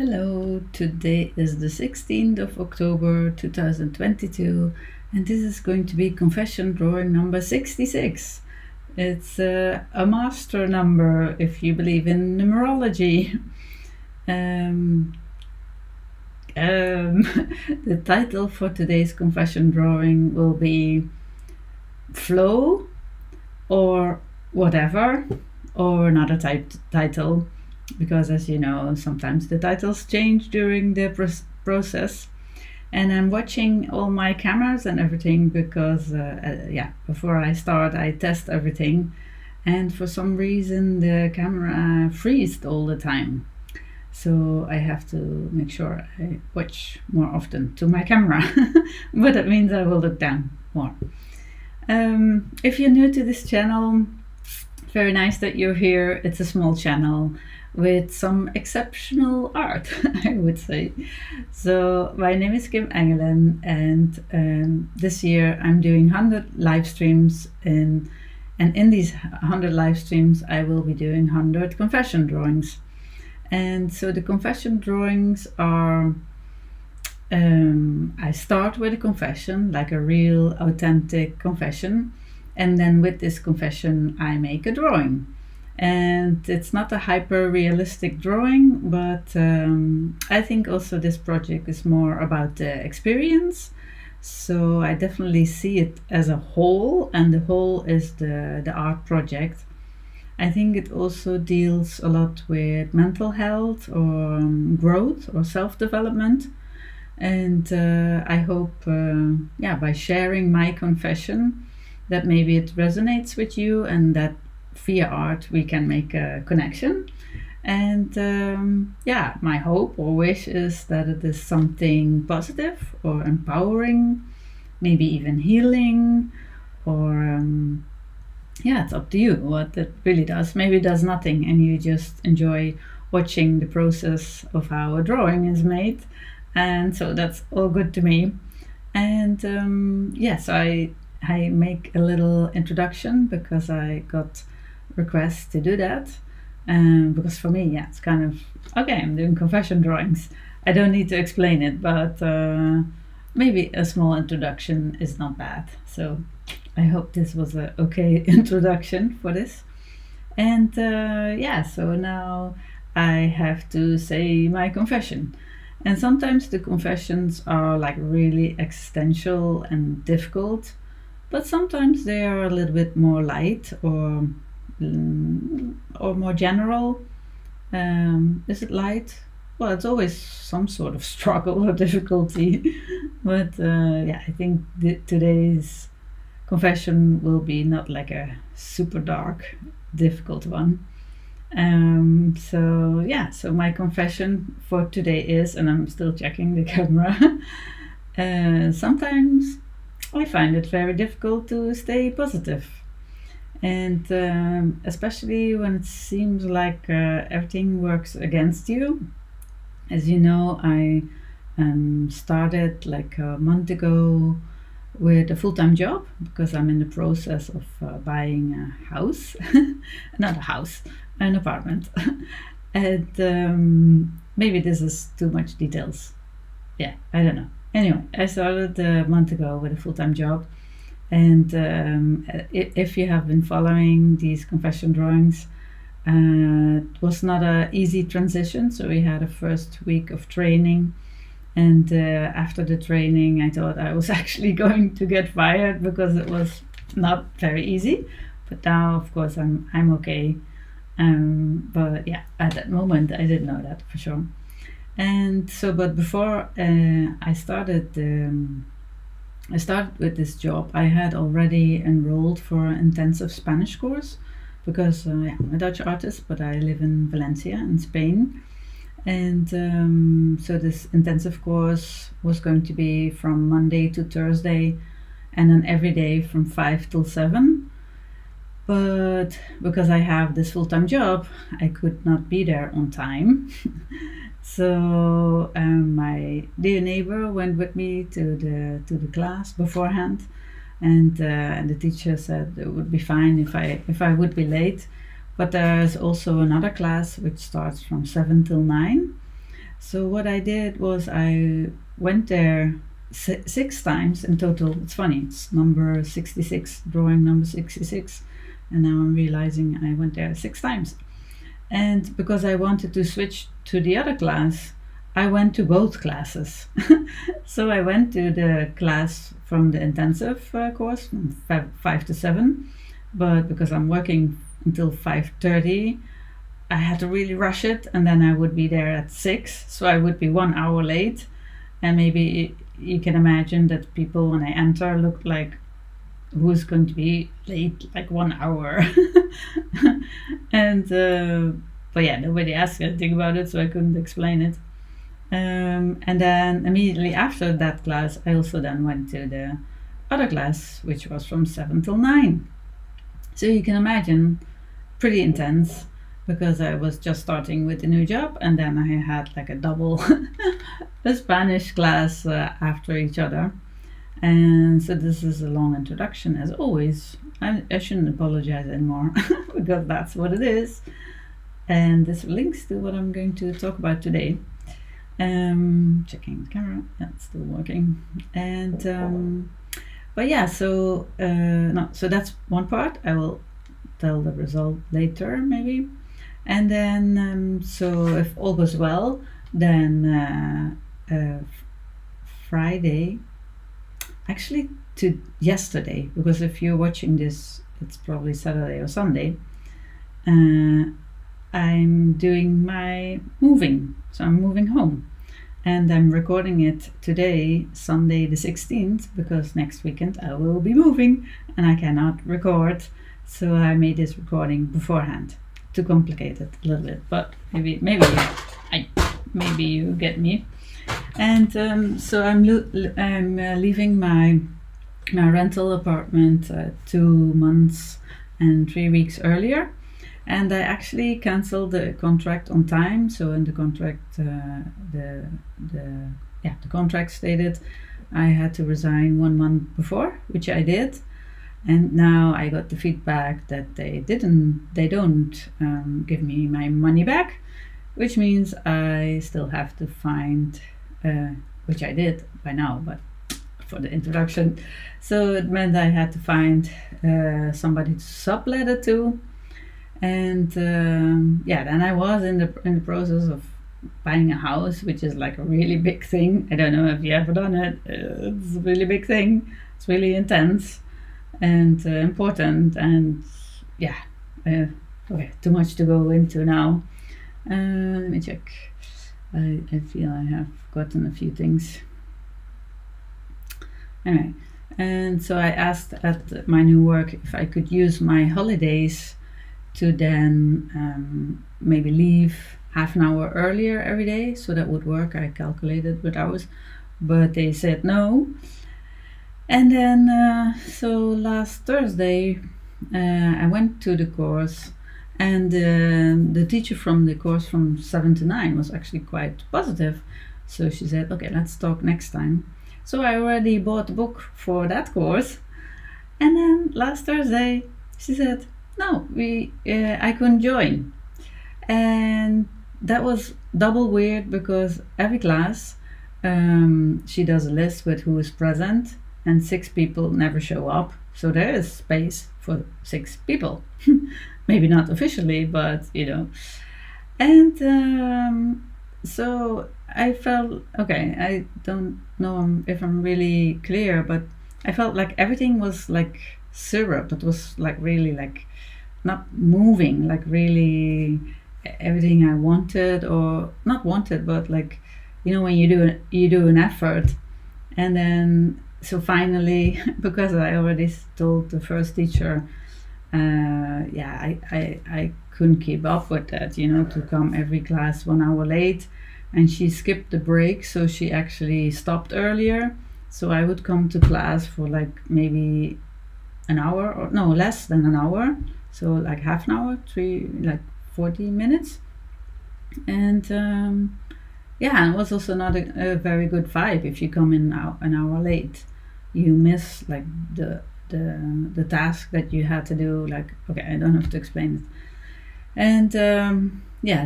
Hello, today is the 16th of October 2022, and this is going to be confession drawing number 66. It's a master number if you believe in numerology. The title for today's confession drawing will be Flow or Whatever, or another title, because as you know, sometimes the titles change during the process. And I'm watching all my cameras and everything because before I start I test everything, and for some reason the camera freezes all the time, so I have to make sure I watch more often to my camera. But that means I will look down more. If you're new to this channel, very nice that you're here. It's a small channel with some exceptional art, I would say. So my name is Kim Engelen, and this year I'm doing 100 live streams, and in these 100 live streams I will be doing 100 confession drawings. And so the confession drawings are, I start with a confession, like a real authentic confession, and then with this confession I make a drawing. And it's not a hyper realistic drawing, but I think also this project is more about the experience. So I definitely see it as a whole, and the whole is the art project. I think it also deals a lot with mental health or growth or self-development. And I hope, by sharing my confession, that maybe it resonates with you, and that via art we can make a connection. And my hope or wish is that it is something positive or empowering, maybe even healing, or it's up to you what it really does. Maybe it does nothing and you just enjoy watching the process of how a drawing is made, and so that's all good to me. And I make a little introduction because I got requests to do that, because for me, it's kind of okay, I'm doing confession drawings, I don't need to explain it, but maybe a small introduction is not bad. So I hope this was a okay introduction for this. And so now I have to say my confession. And sometimes the confessions are like really existential and difficult, but sometimes they are a little bit more light or more general. Is it light? Well, it's always some sort of struggle or difficulty. But I think today's confession will be not like a super dark, difficult one. So my confession for today is, and I'm still checking the camera, sometimes I find it very difficult to stay positive. And especially when it seems like everything works against you. As you know, I started like a month ago with a full-time job because I'm in the process of buying a house. Not a house, an apartment. And maybe this is too much details. Yeah, I don't know. Anyway, I started a month ago with a full-time job. And if you have been following these confession drawings, it was not an easy transition. So we had a first week of training, and after the training I thought I was actually going to get fired because it was not very easy. But now, of course, I'm okay. But yeah, at that moment I didn't know that for sure. And so, but before I started with this job, I had already enrolled for an intensive Spanish course because I'm a Dutch artist, but I live in Valencia in Spain. And so this intensive course was going to be from Monday to Thursday, and then every day from 5 till 7. But because I have this full-time job, I could not be there on time. So my dear neighbor went with me to the class beforehand, and the teacher said it would be fine if I would be late. But there's also another class which starts from 7 till 9. So what I did was I went there 6 times in total. It's funny, it's number 66, drawing number 66, and now I'm realizing I went there 6 times. And because I wanted to switch to the other class, I went to both classes. So I went to the class from the intensive course from 5 to 7, but because I'm working until 5:30, I had to really rush it, and then I would be there at 6, so I would be 1 hour late. And maybe you can imagine that people, when I enter, looked like, who's going to be late like 1 hour? And but yeah, nobody asked anything about it, so I couldn't explain it. And then immediately after that class, I also then went to the other class, which was from 7 till 9. So you can imagine, pretty intense, because I was just starting with a new job, and then I had like a double a Spanish class after each other. And so this is a long introduction, as always. I shouldn't apologize anymore because that's what it is. And this links to what I'm going to talk about today. Checking the camera, that's still working. And but yeah, so so that's one part. I will tell the result later, maybe. And then so if all goes well, then Friday, actually to yesterday, because if you're watching this, it's probably Saturday or Sunday. I'm doing my moving, so I'm moving home. And I'm recording it today, Sunday the 16th, because next weekend I will be moving and I cannot record. So I made this recording beforehand to complicate it a little bit, but maybe you get me. And so I'm leaving my rental apartment 2 months and 3 weeks earlier. And I actually canceled the contract on time. So in the contract, the contract stated I had to resign 1 month before, which I did. And now I got the feedback that they don't give me my money back, which means I still have to find, which I did by now, but for the introduction. So it meant I had to find somebody to sublet it to. And then I was in the process of buying a house, which is like a really big thing. I don't know if you ever done it. It's a really big thing. It's really intense and important. And yeah, okay, too much to go into now. Let me check. I feel I have gotten a few things. Anyway, and so I asked at my new work if I could use my holidays to then maybe leave half an hour earlier every day, so that would work. I calculated with hours, but they said no. And then so last Thursday I went to the course, and the teacher from the course from 7 to 9 was actually quite positive. So she said, okay, let's talk next time. So I already bought the book for that course, and then last Thursday she said, no, I couldn't join. And that was double weird, because every class she does a list with who is present, and 6 people never show up. So there is space for 6 people. Maybe not officially, but you know. And so I felt, okay, I don't know if I'm really clear, but I felt like everything was like syrup. It was like really like not moving, like really everything I wanted, or not wanted, but like, you know, when you do an effort, and then so finally, because I already told the first teacher, I couldn't keep up with that, you know, to come every class 1 hour late, and she skipped the break, so she actually stopped earlier, so I would come to class for like maybe an hour, or no, less than an hour. So like half an hour, 40 minutes. And it was also not a very good vibe if you come in an hour late. You miss like the task that you had to do. Like, okay, I don't have to explain it. And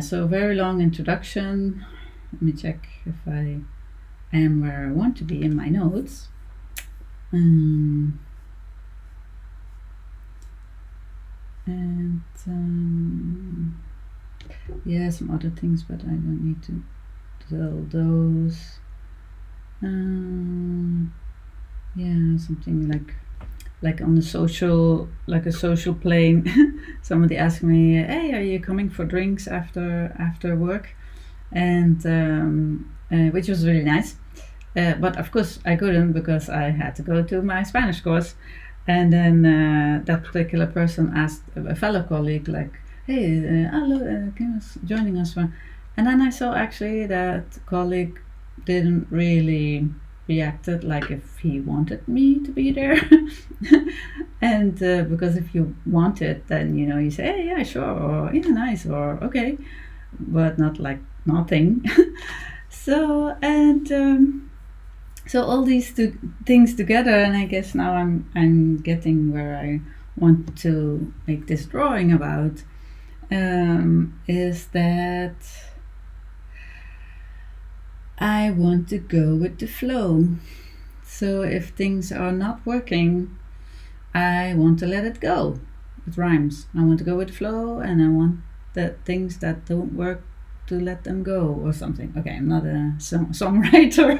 so very long introduction. Let me check if I am where I want to be in my notes. And yeah, some other things, but I don't need to tell those. Yeah, something like on the social, like a social plane. Somebody asked me, "Hey, are you coming for drinks after work?" And which was really nice. But of course I couldn't because I had to go to my Spanish course. And then that particular person asked a fellow colleague, like, "Hey, hello, can you joining us for?" And then I saw actually that colleague didn't really reacted like if he wanted me to be there. And because if you want it, then you say, "Hey, yeah, sure," or "Yeah, nice," or "Okay," but not like nothing. So so all these two things together, and I guess now I'm getting where I want to make this drawing about, is that I want to go with the flow. So if things are not working, I want to let it go. It rhymes. I want to go with the flow, and I want the things that don't work to let them go, or something. Okay, I'm not a songwriter.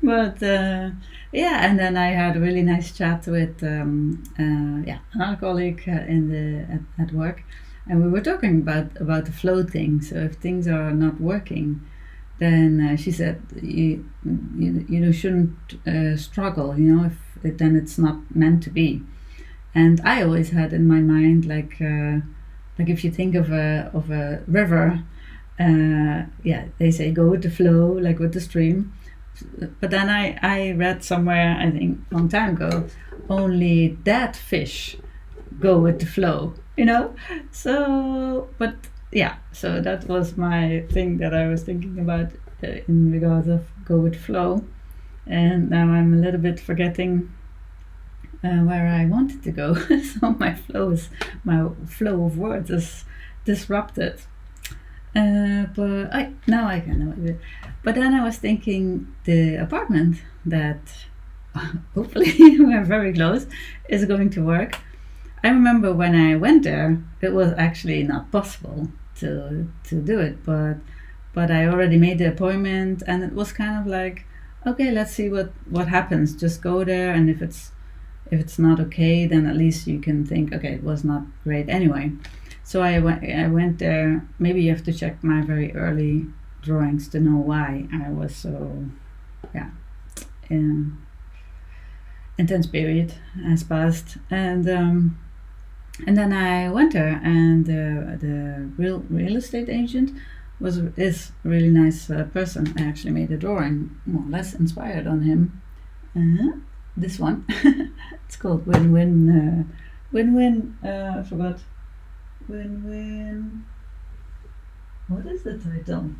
But yeah, and then I had a really nice chat with another colleague at work, and we were talking about the flow thing. So if things are not working, then she said you shouldn't struggle. If then it's not meant to be. And I always had in my mind like if you think of a river, they say go with the flow, like with the stream. But then I read somewhere, I think a long time ago, only dead fish go with the flow. So but yeah, so that was my thing that I was thinking about in regards of go with flow. And now I'm a little bit forgetting where I wanted to go. So my flow of words is disrupted. But now I can know it. But then I was thinking the apartment that hopefully we're very close is going to work. I remember when I went there, it was actually not possible to do it, but I already made the appointment, and it was kind of like, okay, let's see what happens. Just go there, and if it's not okay, then at least you can think, okay, it was not great anyway. So I went there. Maybe you have to check my very early drawings to know why I was so intense period has passed. And then I went there, and the real estate agent is a really nice person. I actually made a drawing more or less inspired on him. This one. It's called Win-Win. Win-Win. I forgot. Win-Win. What is the title?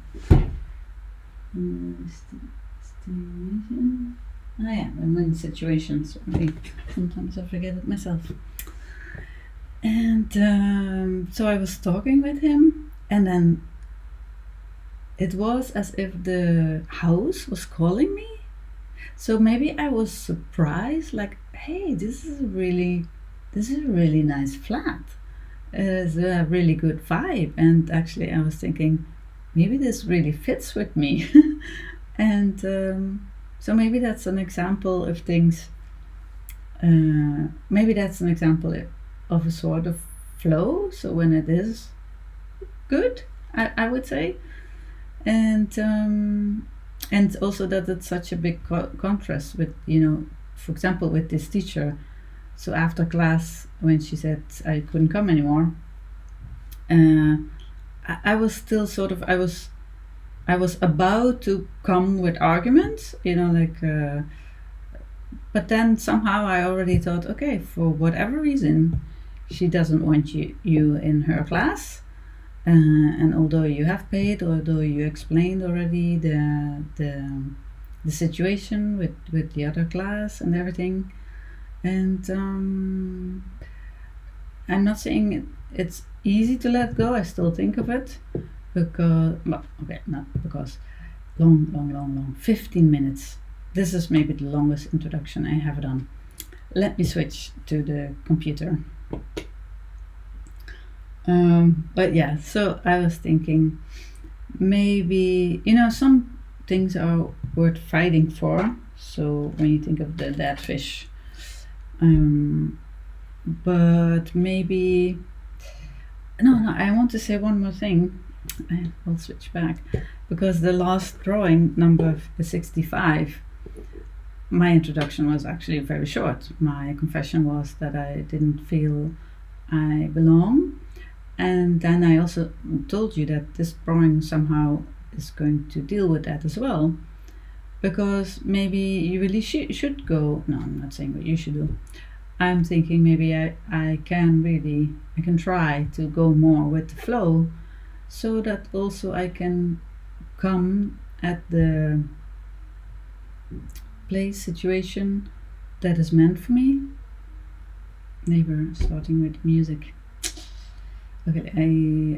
Win-Win situations. Sometimes I forget it myself. And so I was talking with him, and then it was as if the house was calling me. So maybe I was surprised, like, hey, this is a really nice flat. It's a really good vibe. And actually I was thinking, maybe this really fits with me. And so maybe that's an example of things. Maybe that's an example of a sort of flow. So when it is good, I would say. And also that it's such a big contrast with, for example, with this teacher. So after class, when she said I couldn't come anymore, I was still sort of, I was about to come with arguments, but then somehow I already thought, okay, for whatever reason, she doesn't want you in her class. And although you have paid, although you explained already the situation with the other class and everything, and I'm not saying it's easy to let go. I still think of it, because, well, okay, not because, long, 15 minutes. This is maybe the longest introduction I have done. Let me switch to the computer. But yeah, so I was thinking maybe, some things are worth fighting for. So when you think of the dead fish, but maybe, no, I want to say one more thing. I will switch back because the last drawing, number 65, my introduction was actually very short. My confession was that I didn't feel I belong. And then I also told you that this drawing somehow is going to deal with that as well. Because maybe you really should go. No, I'm not saying what you should do. I'm thinking maybe I can try to go more with the flow, so that also I can come at the place, situation that is meant for me. Neighbor starting with music. Okay,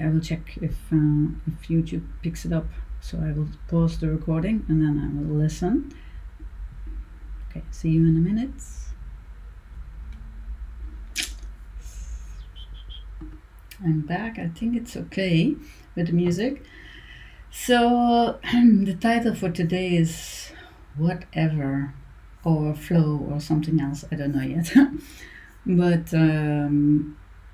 I will check if YouTube picks it up. So I will pause the recording and then I will listen. Okay, see you in a minute. I'm back. I think it's okay with the music. So the title for today is Whatever, or Flow, or something else. I don't know yet. But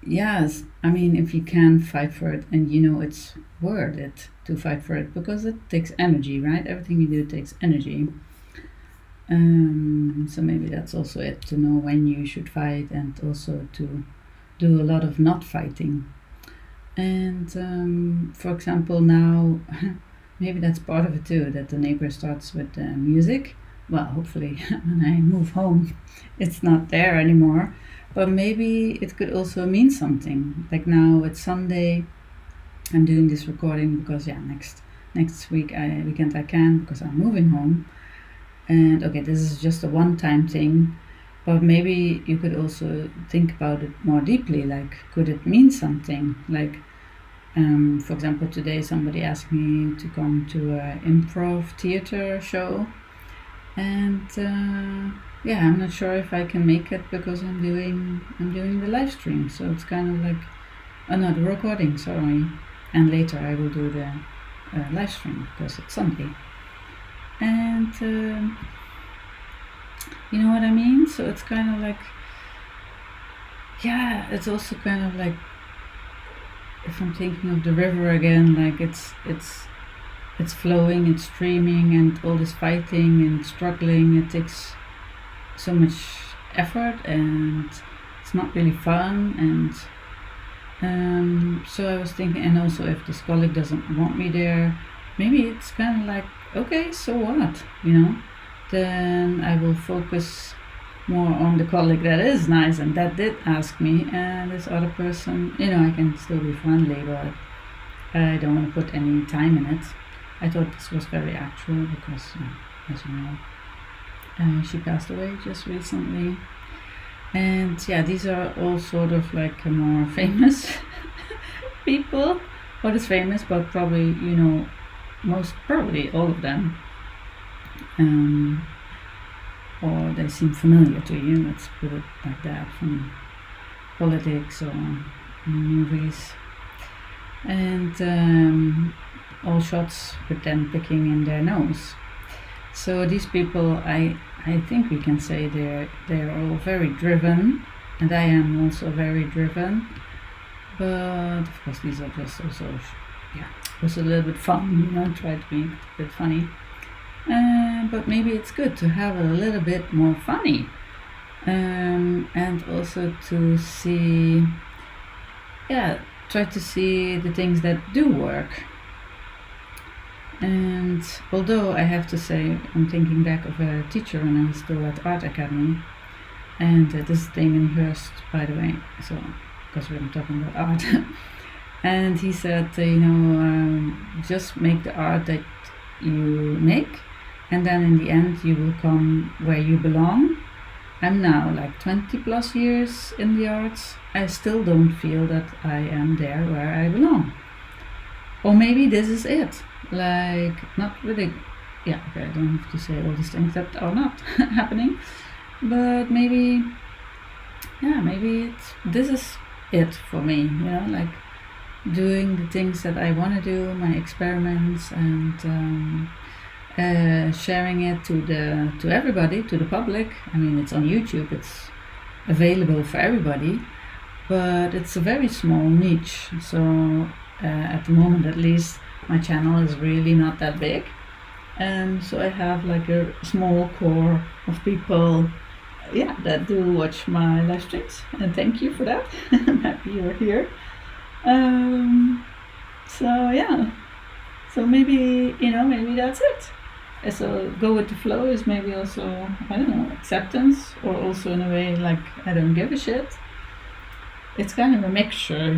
yes, I mean, if you can fight for it, and it's worth it to fight for it, because it takes energy, right? Everything you do takes energy. So maybe that's also it, to know when you should fight, and also to do a lot of not fighting. And for example, now maybe that's part of it too, that the neighbor starts with music. Well, hopefully when I move home it's not there anymore. But maybe it could also mean something. Like now it's Sunday, I'm doing this recording because next weekend I can, because I'm moving home. And okay, this is just a one-time thing, but maybe you could also think about it more deeply. Like, could it mean something? Like, for example, today somebody asked me to come to an improv theater show, and I'm not sure if I can make it because I'm doing the live stream. So it's kind of like another recording, sorry. And later I will do the live stream because it's Sunday. And you know what I mean? So it's kind of like, it's also kind of like, if I'm thinking of the river again, like it's flowing, it's streaming, and all this fighting and struggling, it takes so much effort, and it's not really fun. And so I was thinking, and also if this colleague doesn't want me there, maybe it's kind of like, okay, so what, then I will focus more on the colleague that is nice and that did ask me, and this other person, I can still be friendly, but I don't want to put any time in it. I thought this was very actual because, as you know, she passed away just recently. And these are all sort of like more famous people. What is famous, but probably, most probably all of them. Or they seem familiar to you, let's put it like that, from politics or movies. And all shots with them picking in their nose. So these people, I think we can say they're all very driven, and I am also very driven. But of course, these are just also, was a little bit fun, try to be a bit funny. But maybe it's good to have a little bit more funny, and also to see, try to see the things that do work. And although I have to say, I'm thinking back of a teacher when I was still at Art Academy, and this is Damien Hirst, by the way, so because we're talking about art. And he said, just make the art that you make, and then in the end you will come where you belong. I'm now like 20 plus years in the arts. I still don't feel that I am there where I belong. Or maybe this is it. Like, not really. Yeah, okay, I don't have to say all these things that are not happening. But maybe, yeah, maybe this is it for me, like doing the things that I want to do, my experiments, and sharing it to everybody, to the public. I mean, it's on YouTube, it's available for everybody, but it's a very small niche. So at the moment, at least, my channel is really not that big, and so I have like a small core of people, yeah, that do watch my live streams, and thank you for that. I'm happy you're here. So yeah, so maybe maybe that's it. So go with the flow is maybe also, I don't know, acceptance, or also in a way like I don't give a shit. It's kind of a mixture.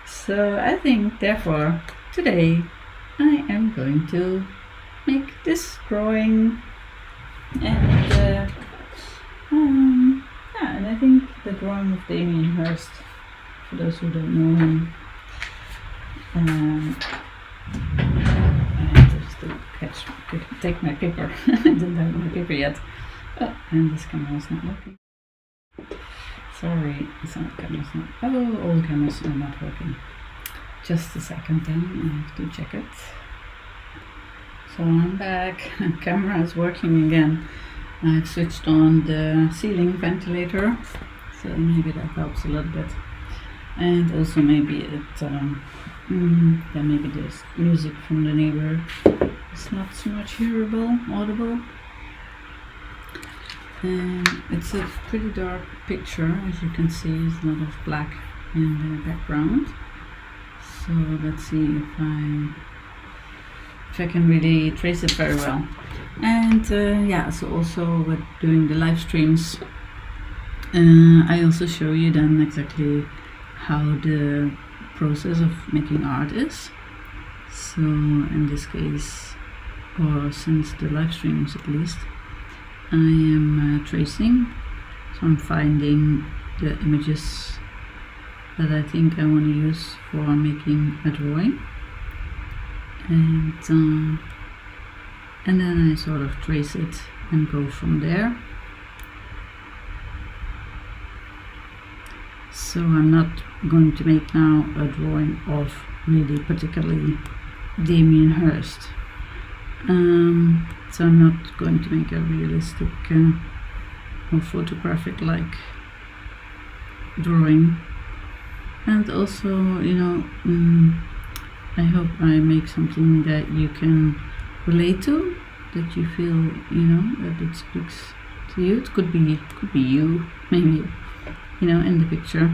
So I think therefore today I am going to make this drawing, and yeah, and I think the drawing of Damien Hirst, for those who don't know him, I just to take my paper. I didn't have my paper yet. Oh, and this camera is not working. Sorry, some cameras not. Oh, all the cameras are not working. Just a second, then I have to check it. So I'm back. Camera is working again. I've switched on the ceiling ventilator, so maybe that helps a little bit. And also maybe maybe there's music from the neighbor. It's not so much audible. And it's a pretty dark picture, as you can see. There's a lot of black in the background. So let's see if I can really trace it very well. And so also with doing the live streams, I also show you then exactly how the process of making art is. So in this case, or since the live streams at least, I am tracing. So I'm finding the images that I think I want to use for making a drawing, and then I sort of trace it and go from there. So I'm not going to make now a drawing of really particularly Damien Hirst. So I'm not going to make a realistic or photographic like drawing. And also, I hope I make something that you can relate to, that you feel, that it speaks to you. It could be you, maybe, in the picture,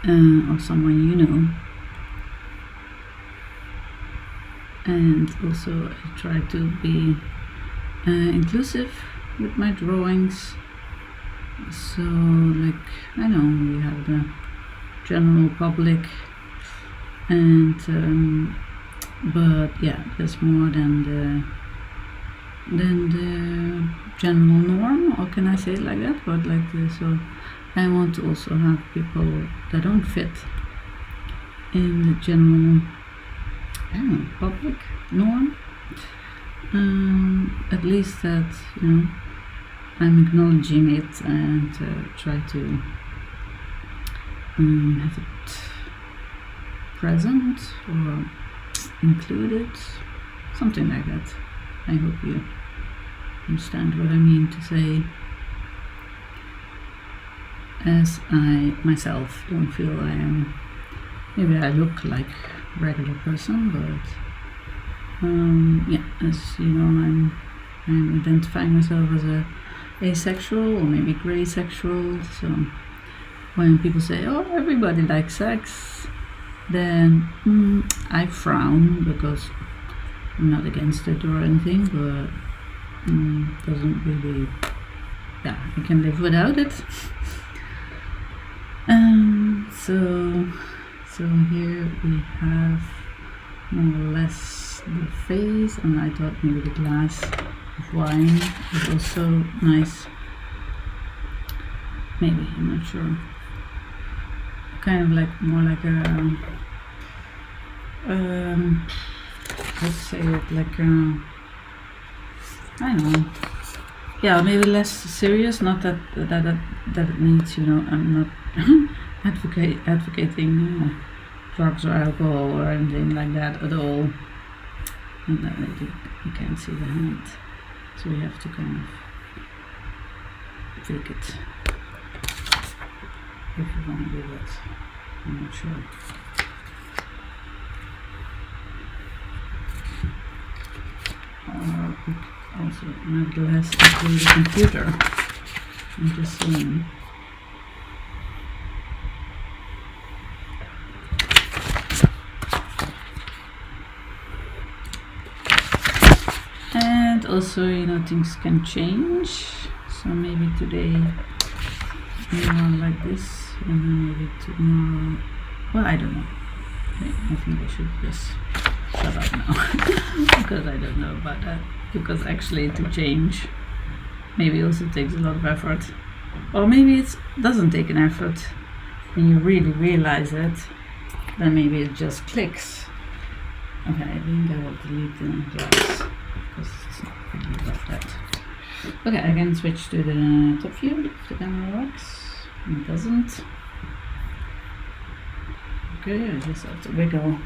or someone you know. And also I try to be inclusive with my drawings. So, like, I know we have the general public, and but yeah, there's more than the general norm, or can I say it like that? But like this, so I want to also have people that don't fit in the general, I don't know, public norm. At least that, I'm acknowledging it and try to have it present or included, something like that. I hope you understand what I mean to say, as I myself don't feel I am. Maybe I look like a regular person, but as you know, I'm identifying myself as a asexual, or maybe gray sexual. So when people say, oh, everybody likes sex, then I frown, because I'm not against it or anything, but doesn't really, I can live without it. So here we have more or less the face, and I thought maybe the glass of wine is also nice. Maybe, I'm not sure. Kind of like more like a let's say it like I don't know. Yeah, maybe less serious. Not that it needs. I'm not advocating drugs or alcohol or anything like that at all. And that you can't see the hand, so we have to kind of fake it. If you want to do that, I'm not sure. Also, nevertheless, include the computer. I'm just saying. And also, things can change. So maybe today more like this, and then maybe tomorrow. Well, I don't know. I think I should just shut up now because I don't know about that. Because actually, to change maybe also takes a lot of effort, or maybe it doesn't take an effort. When you really realize it, then maybe it just clicks. Okay, I think I will delete the glass because it's not really about that. Okay, I can switch to the top view if the camera works. It doesn't. Okay, I just have to wiggle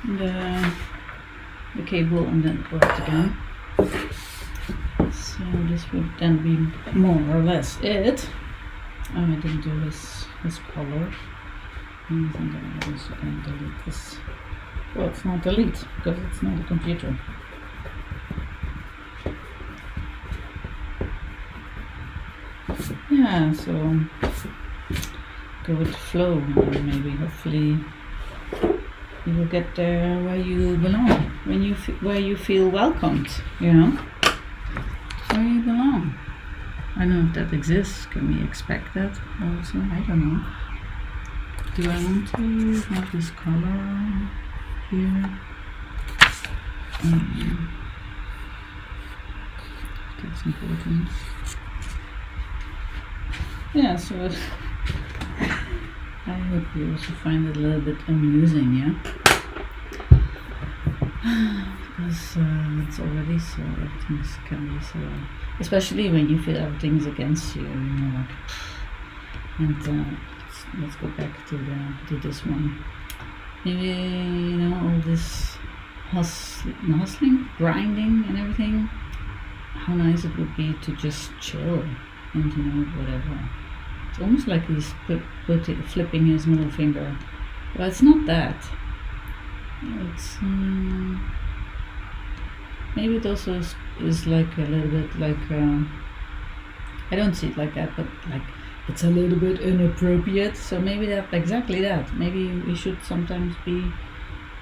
the cable and then it worked again. So this would then be more or less it. Oh, I didn't do this color. I think I also can delete this. Well, it's not delete because it's not a computer. Yeah, so go with the flow and maybe hopefully you will get there where you belong, where you feel welcomed, where you belong. I don't know if that exists. Can we expect that also? I don't know. Do I want to have this color here? That's important. Yeah, so I hope you also find it a little bit amusing, yeah? Because it's already so, things can be so, especially when you feel everything's against you, like, and let's go back to this one. Maybe, all this hustling, grinding and everything, how nice it would be to just chill and, whatever. It's almost like he's flipping his middle finger. Well, it's not that. It's maybe it also is like a little bit like I don't see it like that, but like it's a little bit inappropriate. So maybe exactly that. Maybe we should sometimes be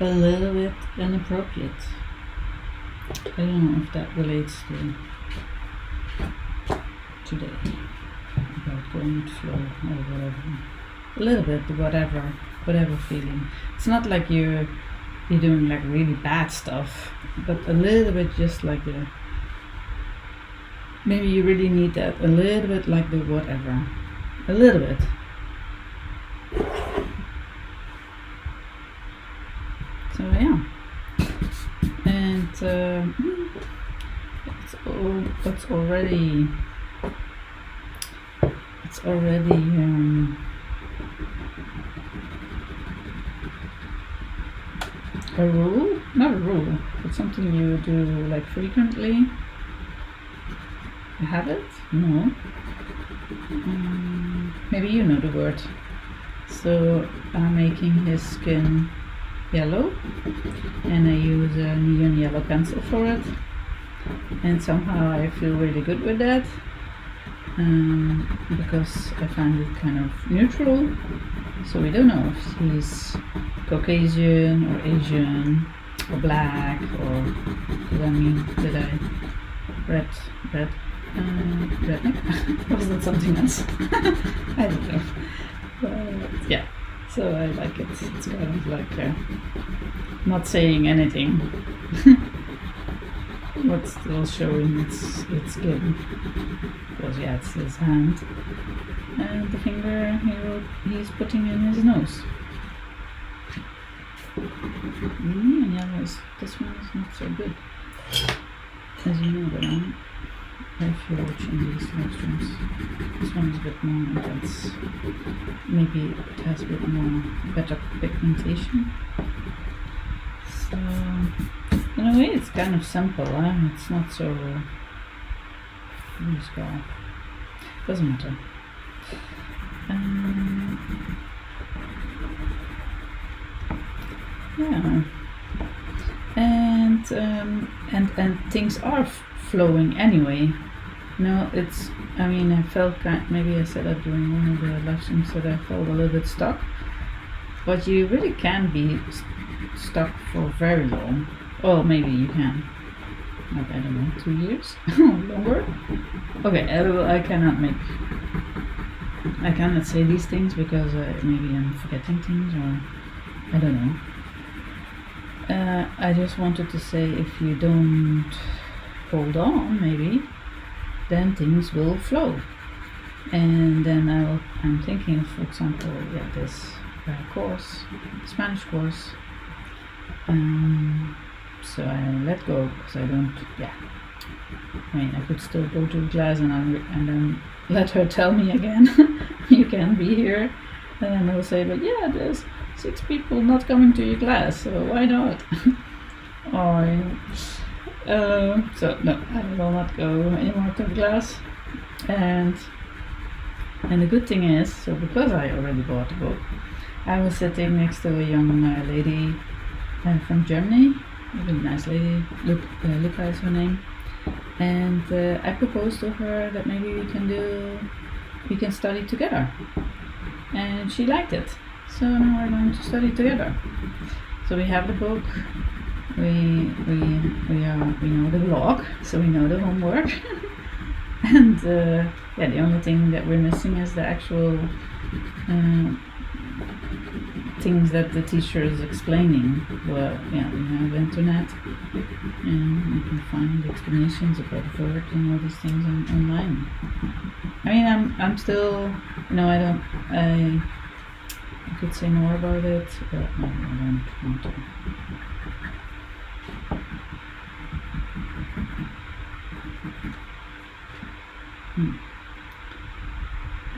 a little bit inappropriate. I don't know if that relates to today. About going with flow or whatever. A little bit, whatever feeling. It's not like you're doing like really bad stuff, but a little bit just like maybe you really need that. A little bit like the whatever. A little bit. So yeah. And it's already a rule? Not a rule, but something you do like frequently. A habit? No. Maybe you know the word. So I'm making his skin yellow and I use a neon yellow pencil for it, and somehow I feel really good with that. Because I find it kind of neutral, so we don't know if he's Caucasian or Asian or black or redneck? Or is that something else? I don't know. But yeah, so I like it. It's kind of like not saying anything. But still showing its skin. Because yeah, it's his hand. And the finger he's putting in his nose. Neon yellow is, this one is not so good. As you know, but if you're watching these live streams, this one is a bit more intense. Maybe it has a bit more better pigmentation. So, in a way, it's kind of simple. It's not so. Let's go. Doesn't matter. Yeah, and things are flowing anyway. No, it's. I mean, I felt maybe I said that during one of the live streams that I felt a little bit stuck, but you really can be stuck for very long. Well, maybe you can. Like, I don't know, 2 years longer. Okay, I cannot say these things because maybe I'm forgetting things or I don't know. I just wanted to say if you don't hold on, maybe, then things will flow. And then I'm thinking of, for example, this course, Spanish course. So I let go because I don't. Yeah, I mean I could still go to the class and then let her tell me again, you can be here, and then I'll say, but yeah, there's 6 people not coming to your class, so why not? Or so no, I will not go anymore to the class. And the good thing is, so because I already bought the book, I was sitting next to a young lady from Germany, a really nice lady, Luca is her name, and I proposed to her that maybe we can study together, and she liked it. So now we're going to study together. So we have the book, we know the blog, so we know the homework, and the only thing that we're missing is the actual things that the teacher is explaining. Well, we have internet, and you can find explanations about verbs and all these things online. I mean, I'm still, I could say more about it, but I don't want to.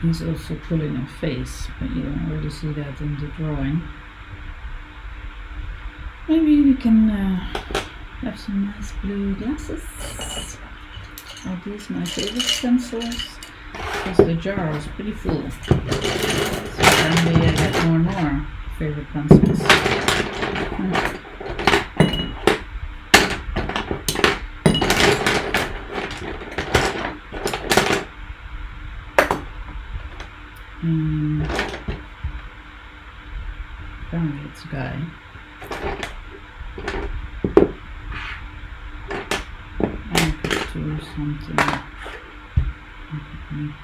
He's also pulling a face, but you don't really see that in the drawing. Maybe we can have some nice blue glasses. Are these my favorite pencils? Because the jar is pretty full. So then we get more and more favorite pencils. Apparently it's a guy. I could do something. I could make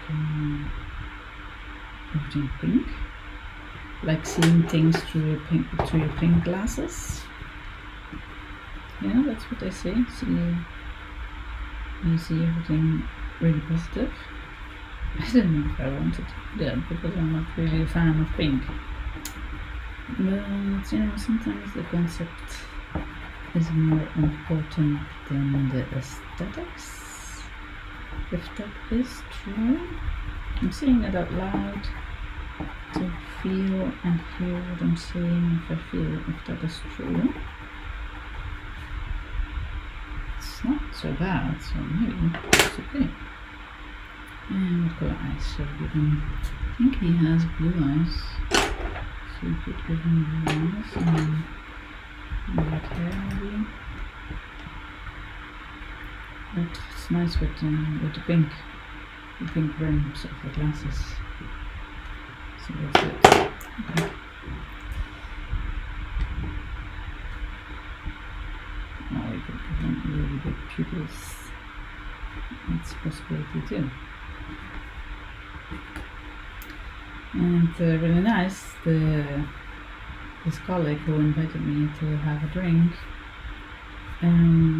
everything pink. Like seeing things through your pink glasses. Yeah, that's what they say. You see everything really positive. I don't know if I wanted to do that because I'm not really a fan of pink. But sometimes the concept is more important than the aesthetics. If that is true, I'm saying it out loud to feel and hear what I'm saying. If that is true, it's not so bad. So maybe it's okay. And what color eyes shall we give him? I think he has blue eyes. So we could give him blue eyes and black hair maybe. But it's nice with the pink rims of the glasses. So that's it. Okay. Oh, we could give him really big pupils. That's a possibility too. And really nice, this colleague who invited me to have a drink,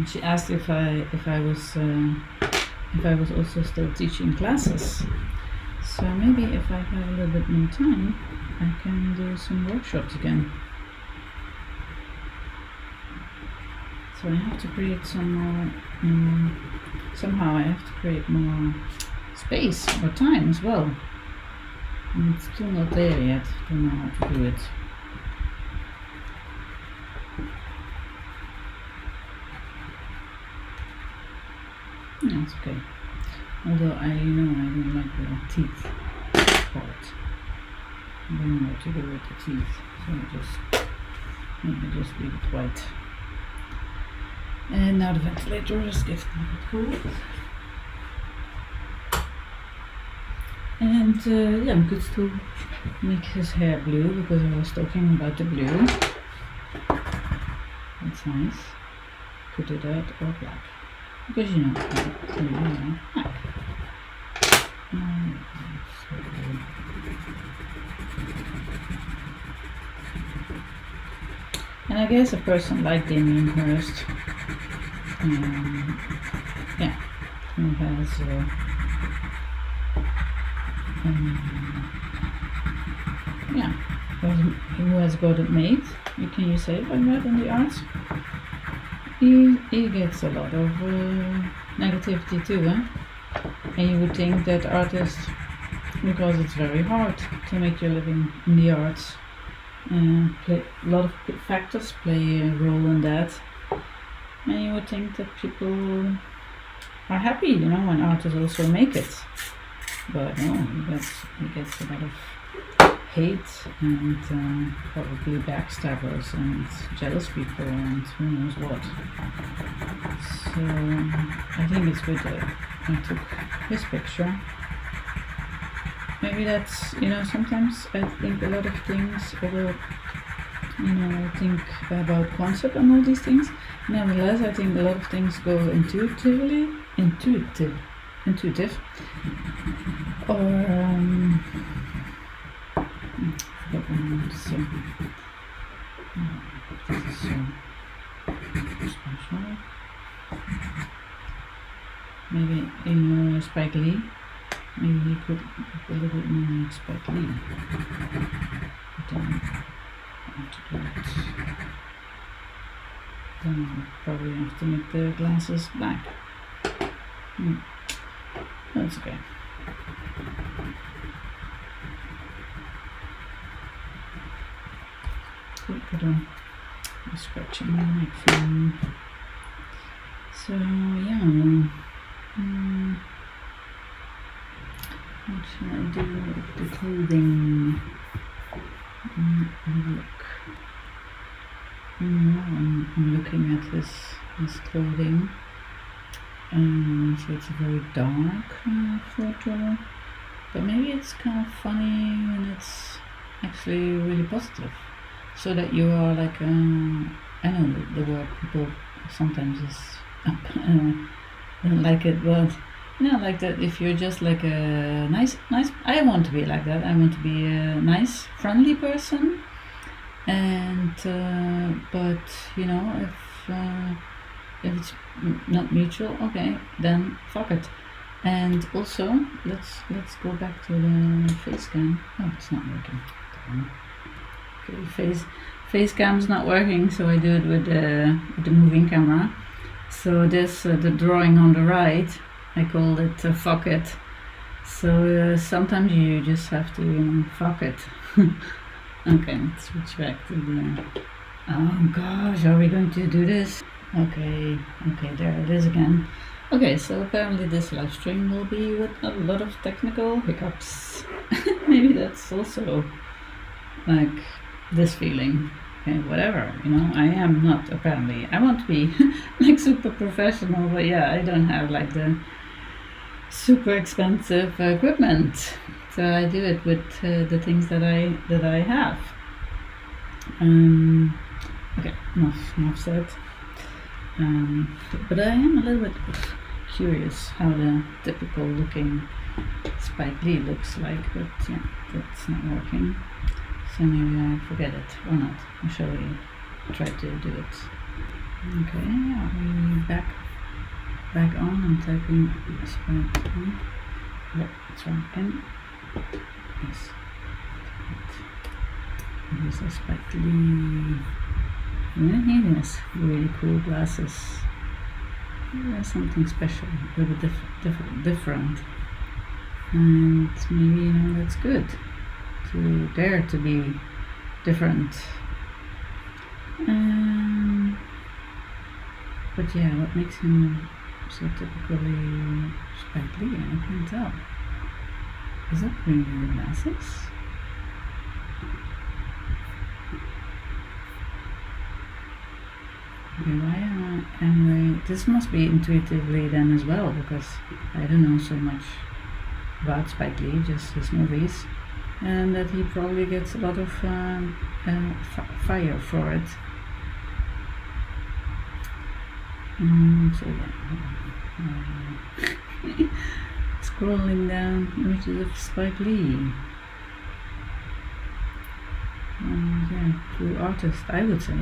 she asked if I was also still teaching classes. So maybe if I have a little bit more time, I can do some workshops again. So I have to create some more, somehow I have to create more space or time as well. And it's still not there yet, don't know how to do it. Yeah, it's okay. Although I don't like the teeth part. I don't know what to do with the teeth, so maybe just leave it white. And now the ventilator is getting a bit cold. And yeah, we could still make his hair blue because I was talking about the blue. That's nice. Could do that or black. Because you know, black. And I guess a person like Damien Hirst, yeah, who has yeah, who has got it made, can you say it like that in the arts? He gets a lot of negativity too, eh? And you would think that artists, because it's very hard to make your living in the arts, a lot of factors play a role in that. And you would think that people are happy, you know, when artists also make it. But no, he gets a lot of hate and probably backstabbers and jealous people and who knows what. So I think it's good that I took his picture. Maybe that's, you know, sometimes I think a lot of things, although, you know, I think about concept and all these things, nevertheless I think a lot of things go intuitive, or what I want to say. This is so special. Maybe in Spike Lee. Maybe he could look a little bit more like Spike Lee. But then I want to do it. Then I'll probably have to make the glasses black. That's okay. Put on scratching my microphone. So yeah, what should I do with the clothing? Look. I'm looking at his clothing. So it's a very dark photo, but maybe it's kind of funny and it's actually really positive. So that you are like, I know the word people sometimes is, don't like it, but you know, like that if you're just like a nice, I want to be like that. I want to be a nice, friendly person, and but you know, if it's not mutual, okay, then fuck it. And also, let's go back to the face cam. Oh, it's not working. Okay, face cam's not working, so I do it with the moving camera. So this the drawing on the right, I call it fuck it. So sometimes you just have to, you know, fuck it. Okay, let's switch back to the. Oh gosh, are we going to do this? Okay, there it is again. Okay, so apparently this live stream will be with a lot of technical hiccups. Maybe that's also like this feeling. Okay, whatever, you know, I am not apparently. I want to be like super professional, but yeah, I don't have like the super expensive equipment. So I do it with the things that I have. Okay, enough said. But I am a little bit curious how the typical looking Spike Lee looks like, but yeah, that's not working. So maybe I forget it or not. I'll show you. Try to do it. Okay, are we back on? I'm typing Spike Lee. Yep, it's working. Yes. Here's a Spike Lee Yeah, he has really cool glasses. There's something special, a little bit different. And maybe, that's good. To dare to be different. But yeah, what makes him so typically Spike Lee? I can't tell. Is that really the glasses? Okay, why am I... Anyway, this must be intuitively then as well, because I don't know so much about Spike Lee, just his movies. And that he probably gets a lot of fire for it. So yeah, scrolling down images of Spike Lee. Yeah, true artist, I would say.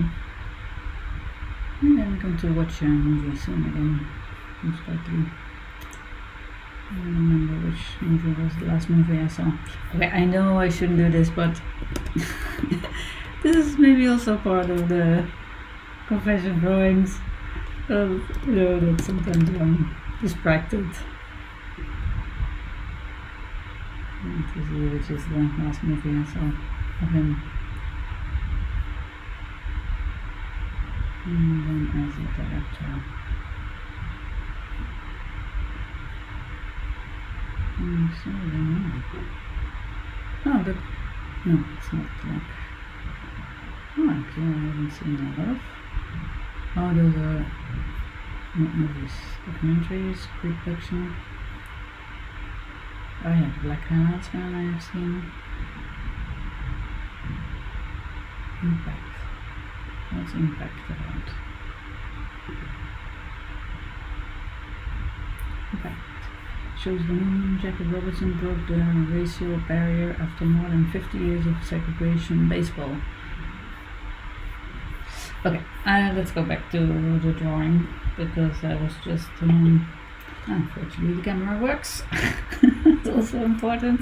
And I'm going to watch a movie soon again from Spike Lee. I don't remember which movie was the last movie I saw. Okay, I know I shouldn't do this, but this is maybe also part of the confession drawings. That sometimes I'm distracted. To see which is the last movie I saw of him. And then as a director. So I don't know. Oh, but no, it's not like. Oh, actually, I haven't seen a lot of. Oh, those are not movies, documentaries, pre-production. Oh yeah, Black Clouds one I have seen. Impact. What's Impact about? Impact. Shows the moment Jackie Robinson broke the racial barrier after more than 50 years of segregation baseball. Okay, let's go back to the drawing, because I was just, unfortunately the camera works, it's also important.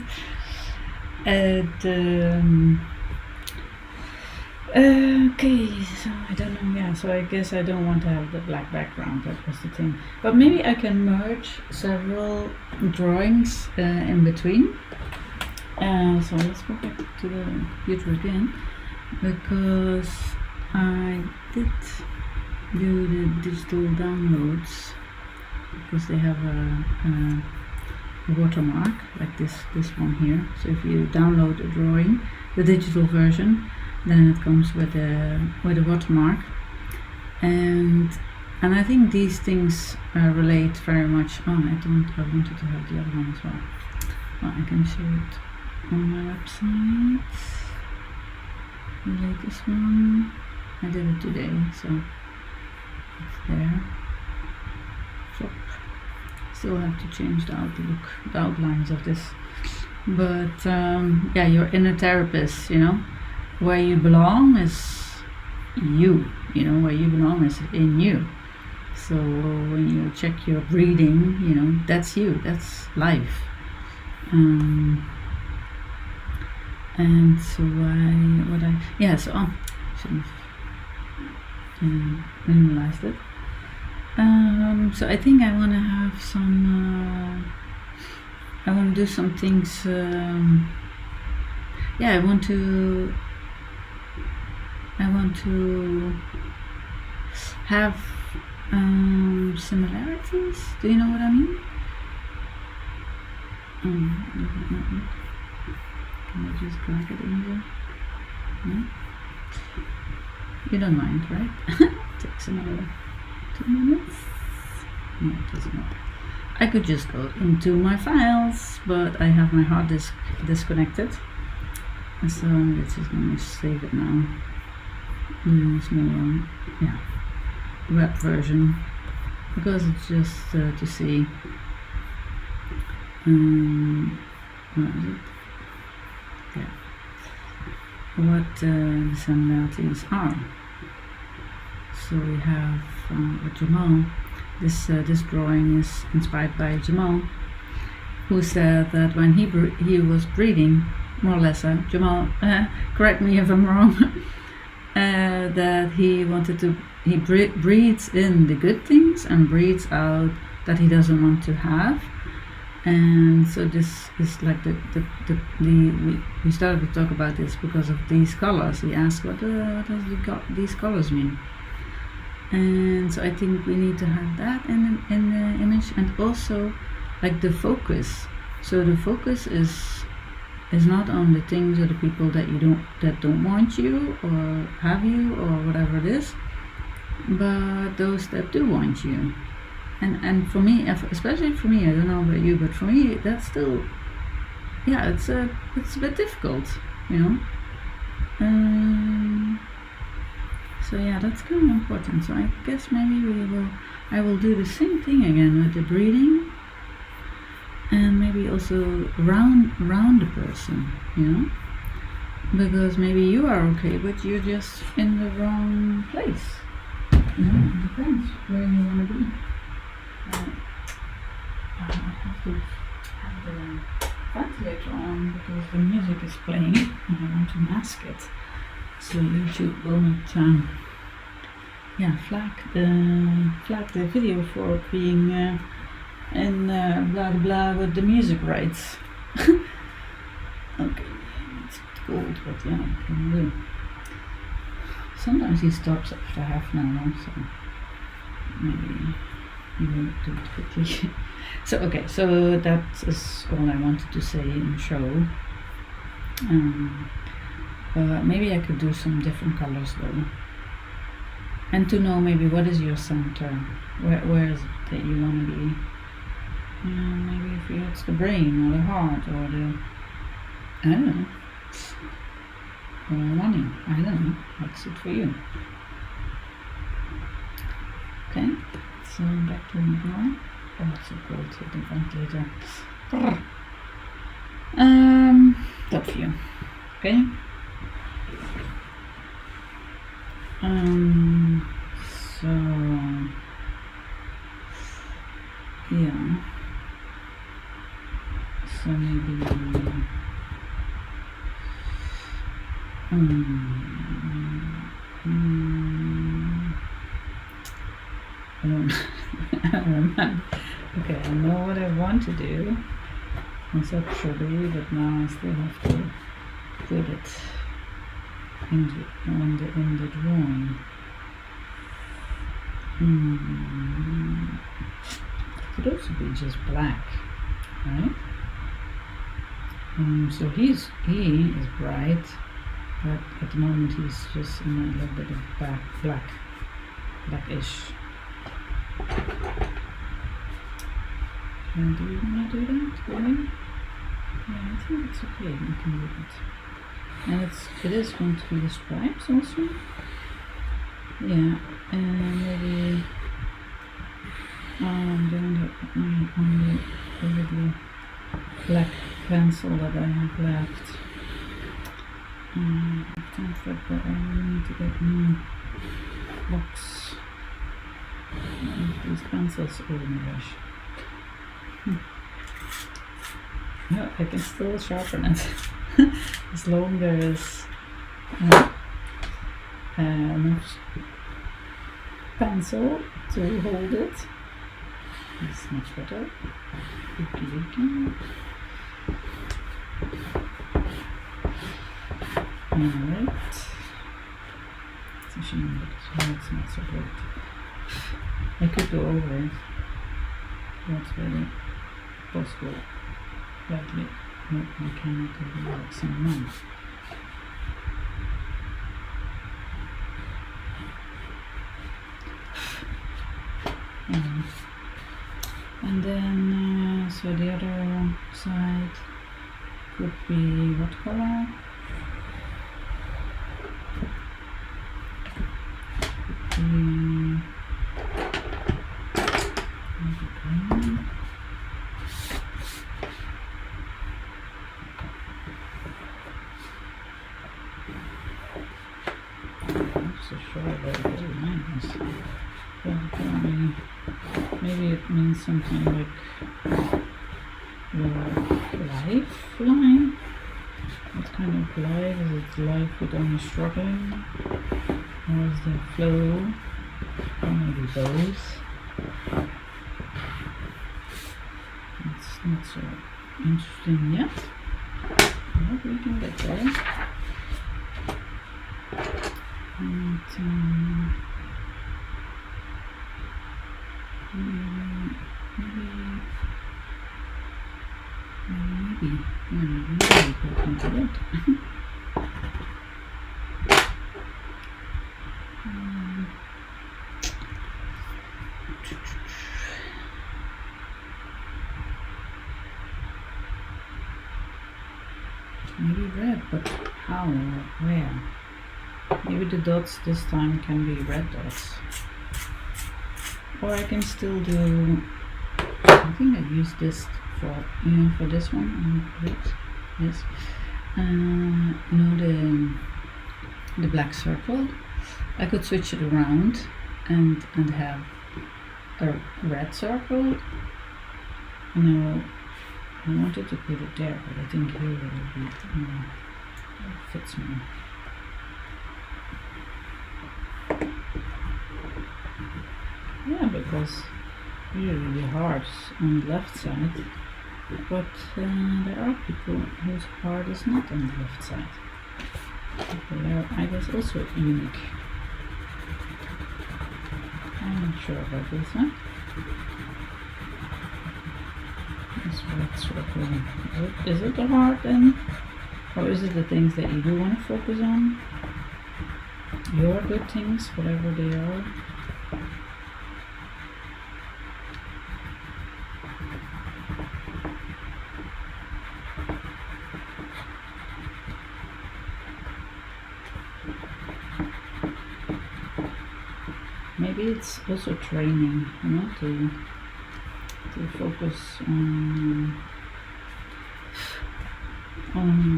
Okay, so I don't know, yeah, so I guess I don't want to have the black background, that was the thing. But maybe I can merge several drawings in between. So let's go back to the computer again, because I did do the digital downloads, because they have a watermark like this one here. So if you download a drawing, the digital version, then it comes with a watermark, and I think these things relate very much. I wanted to have the other one as well. Well, I can show it on my website. The latest one. I did it today, so it's there. Flop. Still have to change the outlook, the outlines of this. But yeah, your inner therapist, where you belong is you. Where you belong is in you. So when you check your breathing, that's you. That's life. And so shouldn't have minimalized it. So I think I want to have some. I want to do some things. Yeah, I want to have similarities. Do you know what I mean? Can I just drag it in here? No? You don't mind, right? Takes another 2 minutes. No, it doesn't matter. I could just go into my files, but I have my hard disk disconnected. So I'm just going to save it now. The small, web version, because it's just to see. What is it? Yeah. What the similarities are. So we have with Jamal. This drawing is inspired by Jamal, who said that when he was breathing, more or less, Jamal, correct me if I'm wrong, that he breathes in the good things and breathes out that he doesn't want to have. And so this is like we started to talk about this because of these colors. He asked, what does these colors mean? And so I think we need to have that in the image, and also like the focus. So the focus is not on the things or the people that don't want you or have you or whatever it is, but those that do want you. And for me, especially for me, I don't know about you, but for me, that's still, yeah, it's a bit difficult, you know. So yeah, that's kind of important. So I guess maybe I will do the same thing again with the breathing, and maybe also round the person, you know, because maybe you are okay, but you're just in the wrong place. You know, it depends where you want to be. I have to have the ventilator on because the music is playing and I want to mask it, so YouTube will not flag the video for being in blah blah with the music rights. Okay, it's cold, but yeah, what can you do? Sometimes he stops after half an hour, so maybe you will do it quickly. So that is all I wanted to say in show. Maybe I could do some different colors though, and to know maybe what is your center, where is it that you want to be. Maybe if it's the brain or the heart or the, I don't know, or money, I don't know, what's it for you. Okay, so back to the drawing. Oh, it's so cold with the ventilator. Top view. Okay. So yeah. So maybe I don't remember. Okay, I know what I want to do conceptually, but now I still have to put it in the drawing. It could also be just black, right? So he is bright, but at the moment he's just in a little bit of blackish. And do you want to do that? Really? Yeah, I think it's okay. We can do it. And it is going to be the stripes also. Yeah, and maybe I'm going to put my only little black pencil that I have left. Don't forget, I need to get a new box. These pencils, oh my gosh. No, I can still sharpen it as long as enough pencil to hold it. It's much better. Alright. It's a shame, but it's not so great. I could go over it. That's very possible. Badly, not mechanical works in one. And then, so the other side could be what color? Could be green. So sure, very nice. Maybe it means something like your lifeline. What kind of life? Is it life with only struggling? Or is there flow? Or maybe both? It's not so interesting yet. But we can get there. And maybe we can do it. Maybe red, but how or where? Maybe the dots this time can be red dots. Or I can still do, I think I used this for this one, yes. You know, the black circle. I could switch it around and have a red circle. No, I wanted to put it there, but I think here it will be, it fits me. Yeah, because really hard on the left side, but there are people whose heart is not on the left side. They are, I guess, also unique. I'm not sure about this, huh? This red circle. Is it the heart then? Or is it the things that you do want to focus on? Your good things, whatever they are. Maybe it's also training, to focus on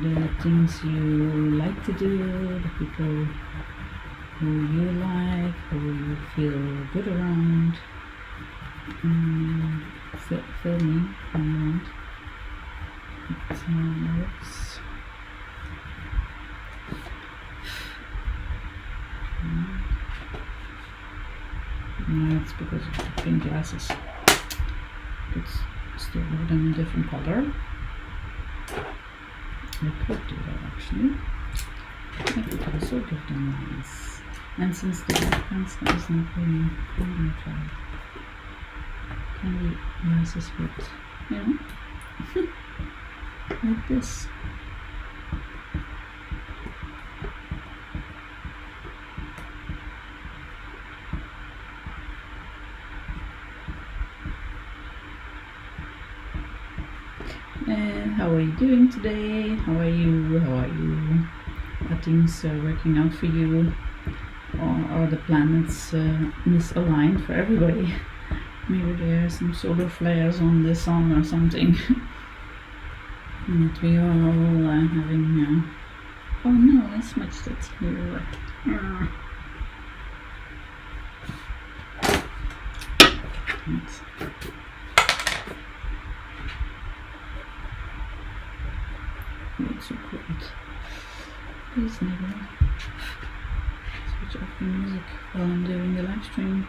the things you like to do, the people who you like, who you feel good around. Fill me if you want. It works. No, it's because of the pink glasses. It's still wear them in a different color. I could do that actually. I could also give them lines. And since the background is not really, I'm gonna try. Can we use this with, like this? How are you doing today? How are you? Are things working out for you? Or are the planets misaligned for everybody? Maybe there are some solar flares on the sun or something. And we are all having... oh no, I smudged it here. It's so cold. Please never switch off the music while I'm doing the live stream.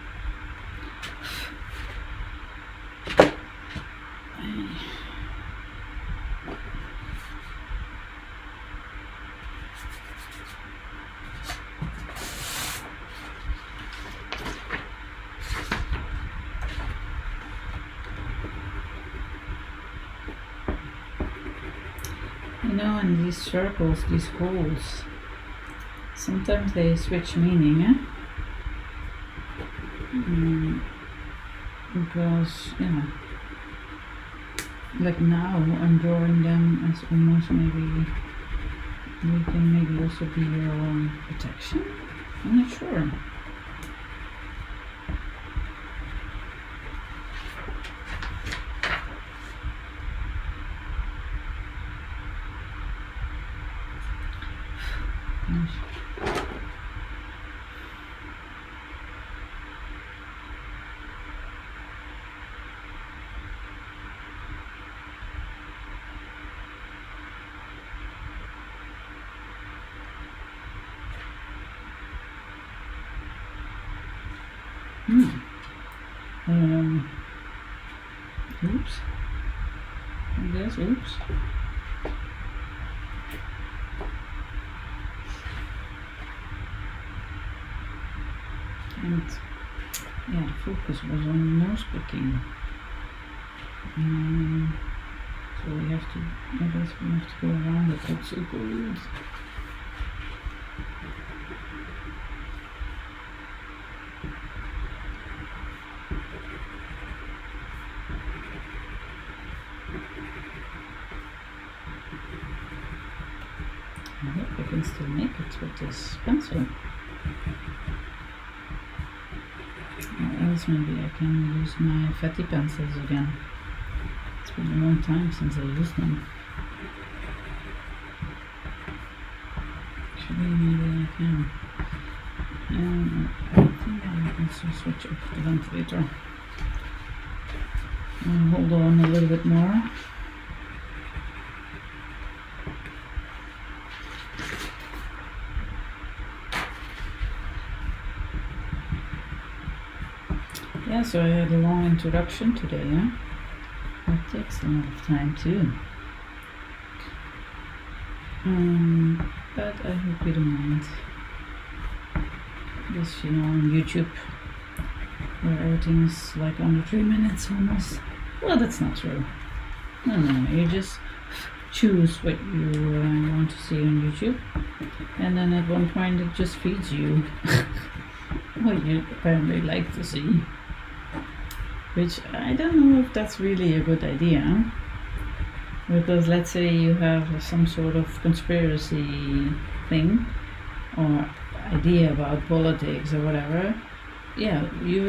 And these circles, these holes, sometimes they switch meaning, because, like now I'm drawing them as almost maybe they can maybe also be your own protection. I'm not sure. Oops. I guess, oops. And yeah, focus was on nose picking. So we have to, I guess we have to go around it. That's super weird. I hope I can still make it with this pencil. Or else maybe I can use my fatty pencils again. It's been a long time since I used them. Actually, maybe I can. And I think I can also switch off the ventilator. And hold on a little bit more. Yeah, so I had a long introduction today, yeah? That takes a lot of time too. But I hope you don't mind. Just, you know, on YouTube, where everything is like under 3 minutes almost. Well, that's not true. No, you just choose what you want to see on YouTube, and then at one point it just feeds you what you apparently like to see. Which I don't know if that's really a good idea, because let's say you have some sort of conspiracy thing or idea about politics or whatever, yeah, you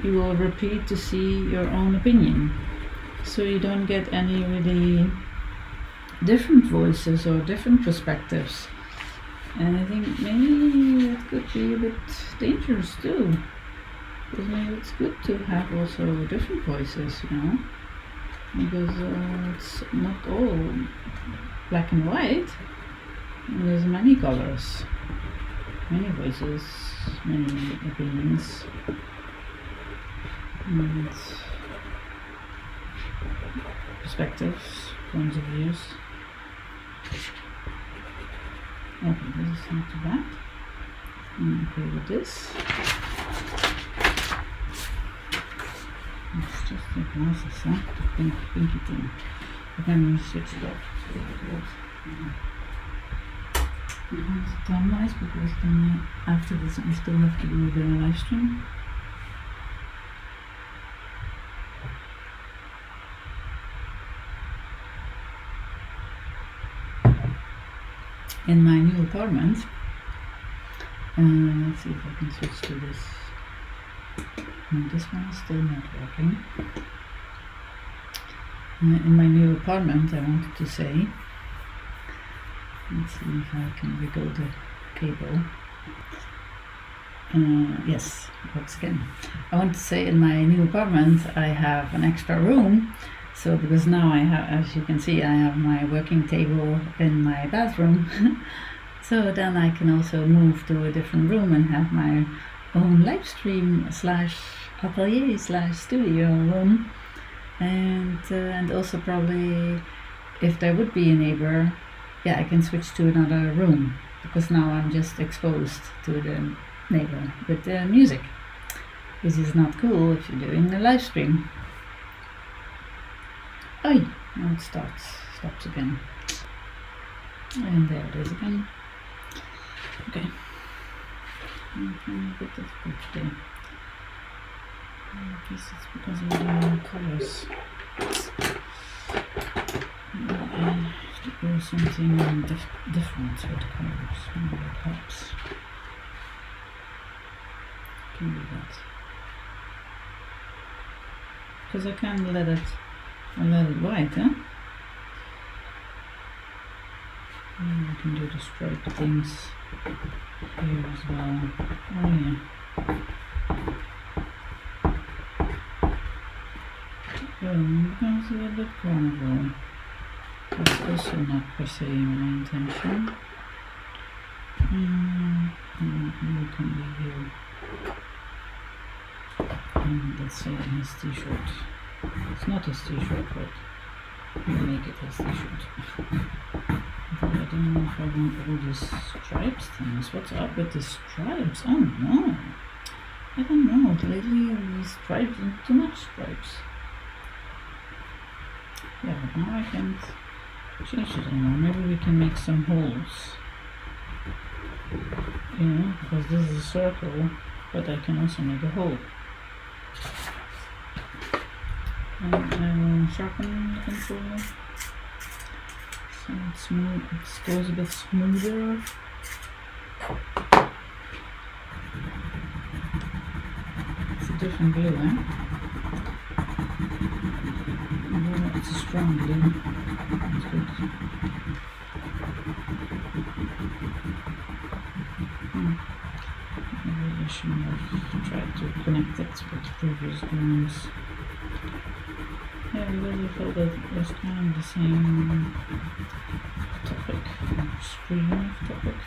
will repeat to see your own opinion, so you don't get any really different voices or different perspectives. And I think maybe that could be a bit dangerous too. Because maybe it's good to have also different voices, you know, because it's not all black and white. There's many colors, many voices, many opinions, and perspectives, points of views. Okay, this is not too bad. I'm okay with this. It's just the glasses, huh? The pinky thing. But then we switch it off. It's time-wise, because then after this I still have to do the live stream. In my new apartment, let's see if I can switch to this. And this one is still not working. In my new apartment, I wanted to say, let's see if I can wiggle the cable. Yes, it works again. I want to say in my new apartment I have an extra room. So because now I have, as you can see, I have my working table in my bathroom. So then I can also move to a different room and have my own live stream / atelier / studio room, and also probably if there would be a neighbor, yeah, I can switch to another room, because now I'm just exposed to the neighbor with the music, which is not cool if you're doing a live stream. Oh, now it stops again, and there it is again. Okay. A bit difficult today. I guess it's because of the colors. I have to do something different with the colors. Maybe it helps. Can do that. Because I can't let it white, huh? And I can do the stripe things here as well. Oh yeah. Because of the carnival. That's also not per se my intention. You can be here. him, let's say, in his t-shirt. It's not his t-shirt, but we'll make it his t-shirt. I don't know if I want all these stripes things. What's up with the stripes? Oh no! I don't know. Lately these stripes and too much stripes. Yeah, but now I can't change it anymore. Maybe we can make some holes. You know, because this is a circle, but I can also make a hole. And I will sharpen the controller so it's smooth. It goes a bit smoother. It's a different glue, eh? Well, it's a strong glue. It's good. Maybe I should have tried to connect it with the previous ones. Yeah, because I felt that it was kind of the same topic, stream of topic.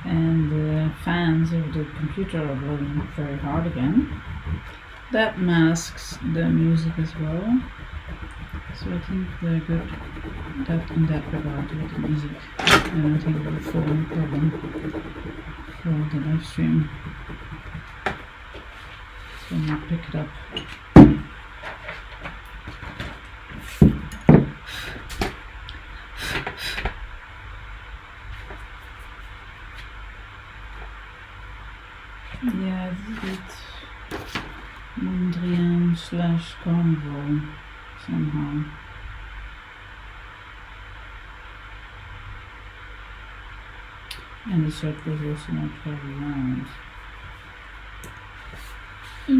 And the fans of the computer are blowing very hard again. That masks the music as well. So I think they're good in that regard with the music. And I think it will form a problem for the live stream. So I'll pick it up. Yeah, it's Mondrian/Carnival somehow. And the circle is also not very round. So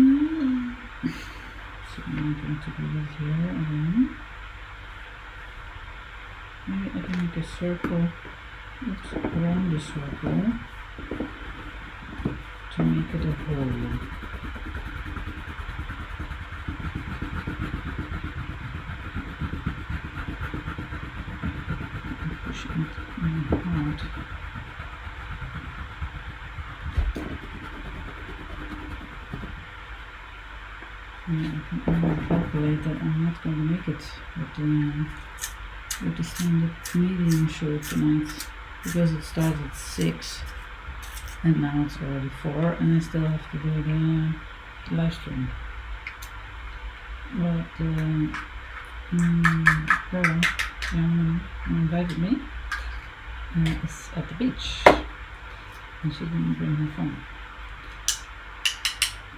I'm going to do this here again. Maybe I can make a circle around the circle to make it a hole. Pushing it hard. Yeah, I can only calculate that I'm not going to make it with the standard medium show tonight, because it starts at 6 and now it's already 4 and I still have to do the live stream. But girl invited me is at the beach and she didn't bring her phone,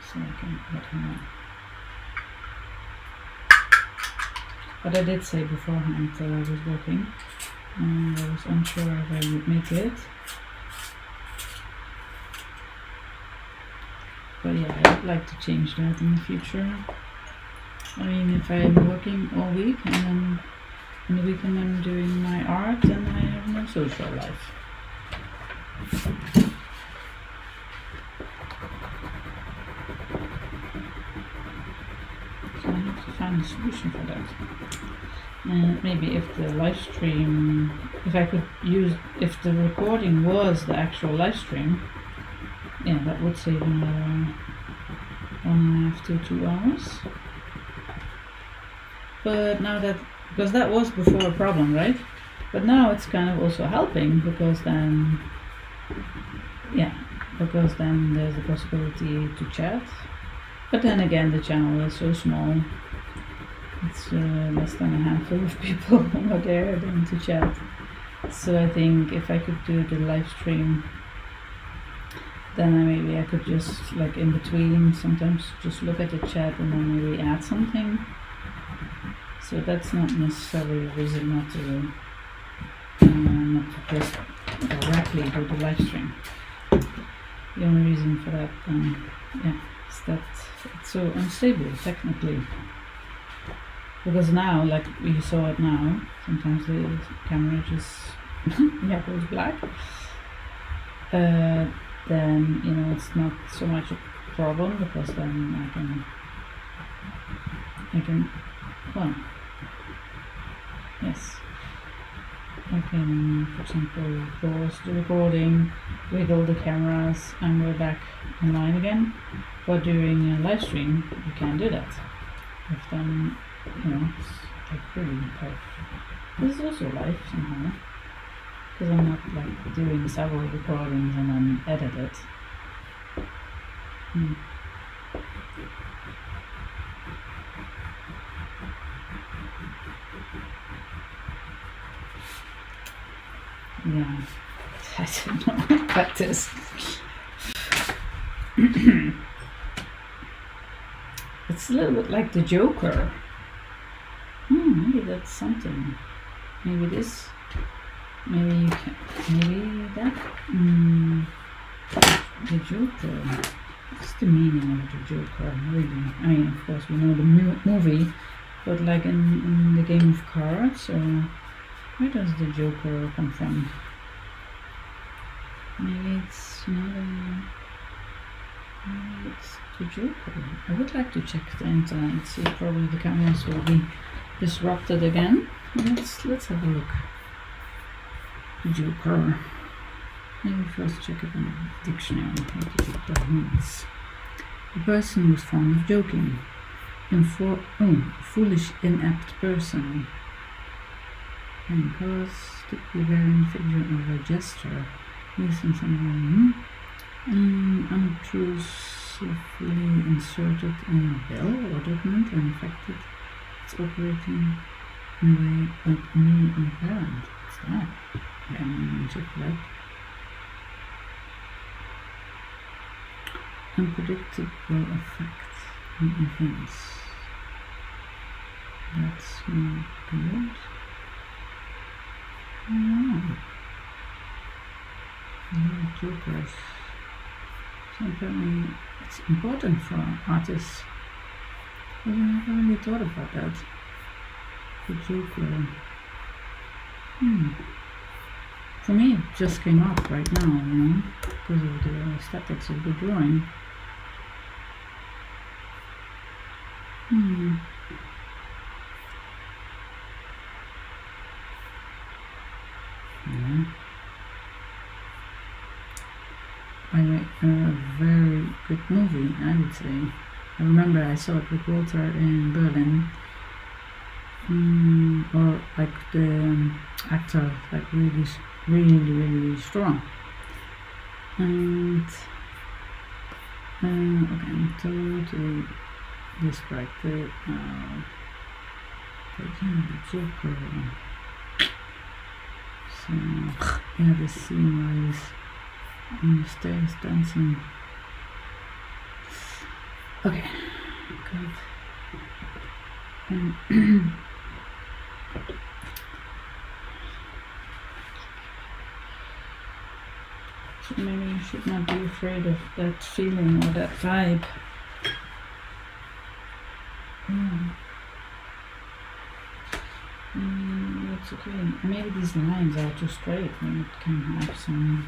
so I can let her know. But I did say beforehand that I was working and I was unsure if I would make it. But yeah, I would like to change that in the future. I mean, if I'm working all week and then in the weekend I'm doing my art, then I have no social life. So I have to find a solution for that. And maybe if the live stream, if I could use, if the recording was the actual live stream, yeah, that would save another 1.5 to 2 hours. But now that, because that was before a problem, right? But now it's kind of also helping, because then, yeah, because then there's the possibility to chat. But then again, the channel is so small it's less than a handful of people who are there then to chat. So I think if I could do the live stream, then maybe I could just like in between sometimes just look at the chat and then maybe add something. So that's not necessarily a reason not to just directly do the live stream. The only reason for that, is that it's so unstable technically. Because now, like we saw it now, sometimes the camera just goes black. Then it's not so much a problem, because then I can I can, for example, pause the recording, wiggle the cameras, and we're back online again. But during a live stream, you can't do that. If then, it's like really tough. This is also live somehow, because I'm not like doing several recordings and then edit it. Yeah, I don't know about this. It's a little bit like the Joker. Maybe that's something. Maybe this. Maybe that. The Joker. What's the meaning of the Joker? Really? I mean, of course, we know the movie, but like in the game of cards, or where does the Joker come from? Maybe it's the Joker. I would like to check the internet, see if probably the cameras will be disrupted again. Let's have a look. The Joker. Maybe first check it in the dictionary, what the Joker means. A person who's fond of joking. Foolish, inept person. And cause to be wearing figure of a gesture. Using someone unobtrusively inserted in a bill or document and affected its operating in a way like new and apparent. What's that? Check that. Unpredictable effects on events. That's not good. Jokers. So apparently it's important for artists. I never really thought about that. The Joker. For me it just came up right now, because of the aesthetics of the drawing. A very good movie, I would say. I remember I saw it with Walter in Berlin. Or like the actor, like really, really, really strong. And okay, I'm totally distracted now. The Joker. So yeah, the scene where he's on the stairs dancing. Okay, good. So maybe you should not be afraid of that feeling or that vibe. It's okay. Maybe these lines are too straight. Maybe it can have some.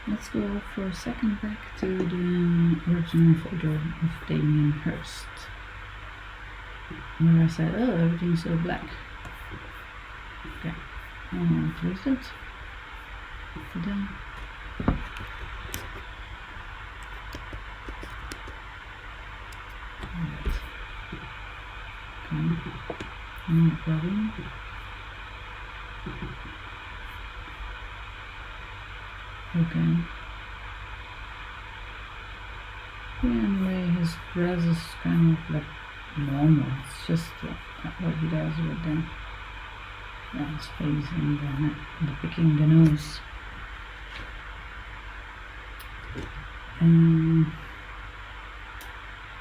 Let's go for a second back to the original photo of Damien Hirst, where I said, oh, everything's so black. Okay, close it. Ta-da. Alright. Okay, no problem. Okay. Yeah, anyway, his dress is kind of like normal. It's just what he does with his face and the picking the nose.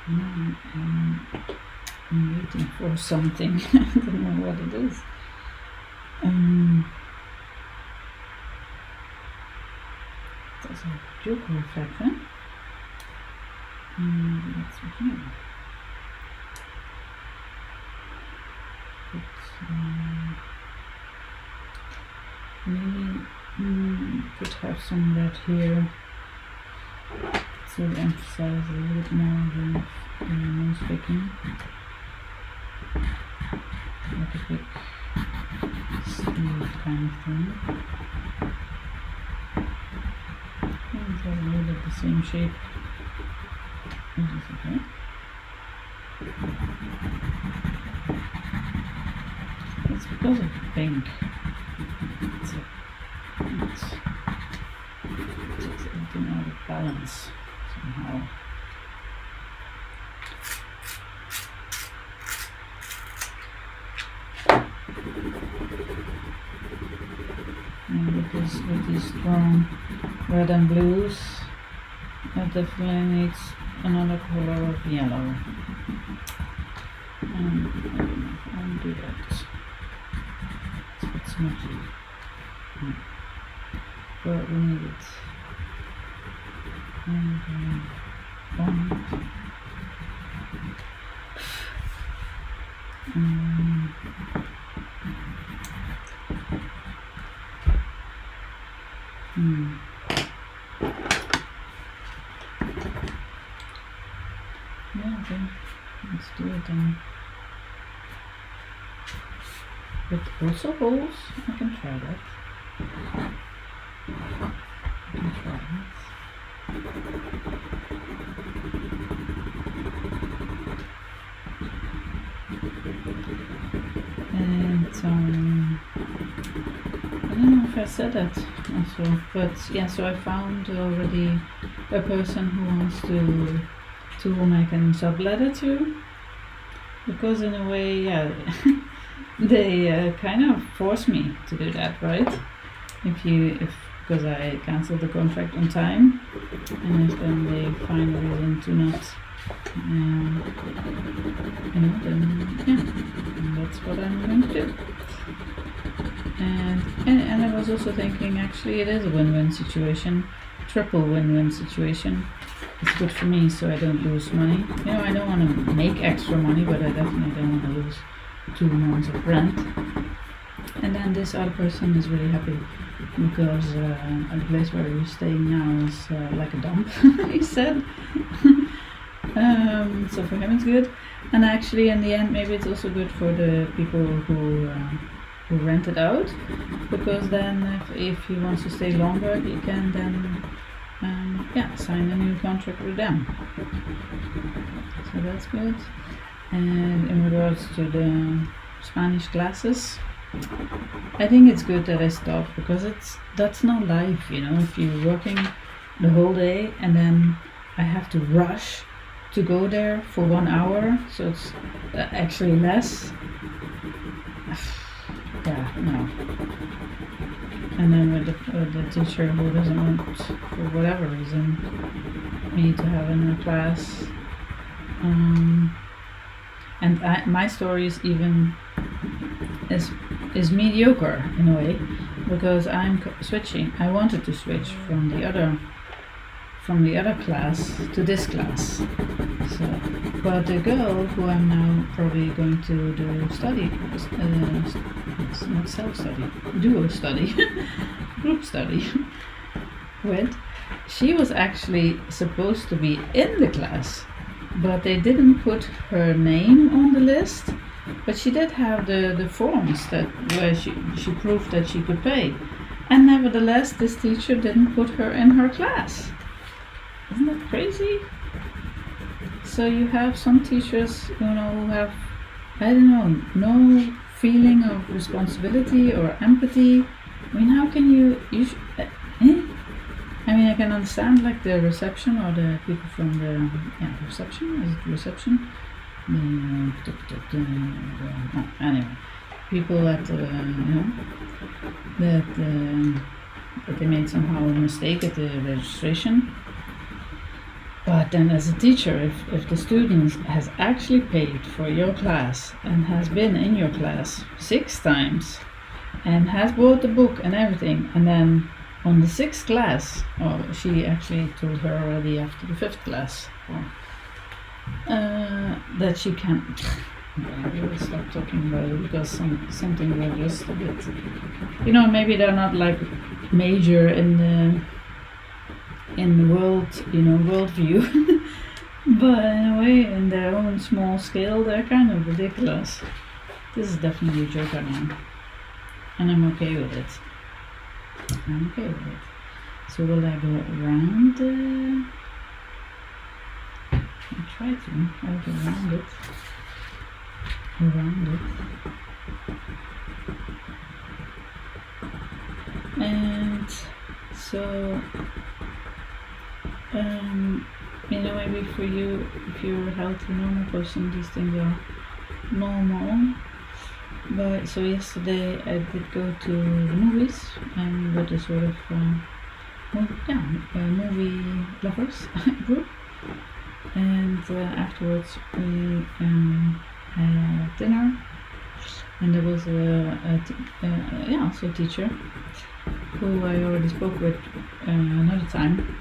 Now I'm waiting for something. I don't know what it is. There's a Joker effect, huh? Let's see here. Maybe could have some red here, so to emphasize a little bit more the nose picking. Like a big sleeve kind of thing. And it's a little bit the same shape. Which is okay. It's because of the pink. It takes everything out of balance somehow. And with these strong red and blues, that definitely needs another color of yellow. And I don't know if I want to do that. It's a bit smudgy. But we need it. And yeah, okay. Let's do it then. With also holes, I can try that. And I don't know if I said that also, but yeah, so I found already a person who wants to whom I can sublet it to, because in a way, yeah, they kind of force me to do that, right? Because I cancelled the contract on time, and if then they find a reason to not, then yeah, and that's what I'm going to do. And I was also thinking, actually, it is a win-win situation, triple win-win situation. It's good for me, so I don't lose money. I don't want to make extra money, but I definitely don't want to lose 2 months of rent. And then this other person is really happy because the place where he's staying now is like a dump, he said. So for him it's good. And actually, in the end, maybe it's also good for the people who rent it out, because then if he wants to stay longer, he can then sign a new contract with them. So that's good. And in regards to the Spanish classes, I think it's good that I stopped, because that's not life, if you're working the whole day and then I have to rush to go there for 1 hour, so it's actually less. Yeah, no. And then with the teacher who doesn't want, for whatever reason, me to have in her class. And my story is even is mediocre in a way, because I'm switching. I wanted to switch from the other class to this class. So, but the girl who I'm now probably going to do study, it's not self-study, duo study, group study with, she was actually supposed to be in the class, but they didn't put her name on the list. But she did have the forms where she proved that she could pay, and nevertheless this teacher didn't put her in her class. Isn't that crazy? So you have some teachers, who have, I don't know, no feeling of responsibility or empathy. I mean, how can you I mean, I can understand like the reception or the people from the reception, is it reception? Anyway, people that that they made somehow a mistake at the registration. But then as a teacher, if the student has actually paid for your class and has been in your class 6 times and has bought the book and everything, and then on the 6th class, or she actually told her already after the 5th class, that she can. I will stop talking about it because something they're just a bit, maybe they're not like major in the world, worldview, but in a way, in their own small scale, they're kind of ridiculous. This is definitely a joke on them, and I'm okay with it. So will I go around? I'll try to. I'll go around it. And so, maybe for you, if you're a healthy, normal person, these things are normal. But so yesterday I did go to the movies and with a sort of movie lovers group, and afterwards we had dinner, and there was also a teacher who I already spoke with another time,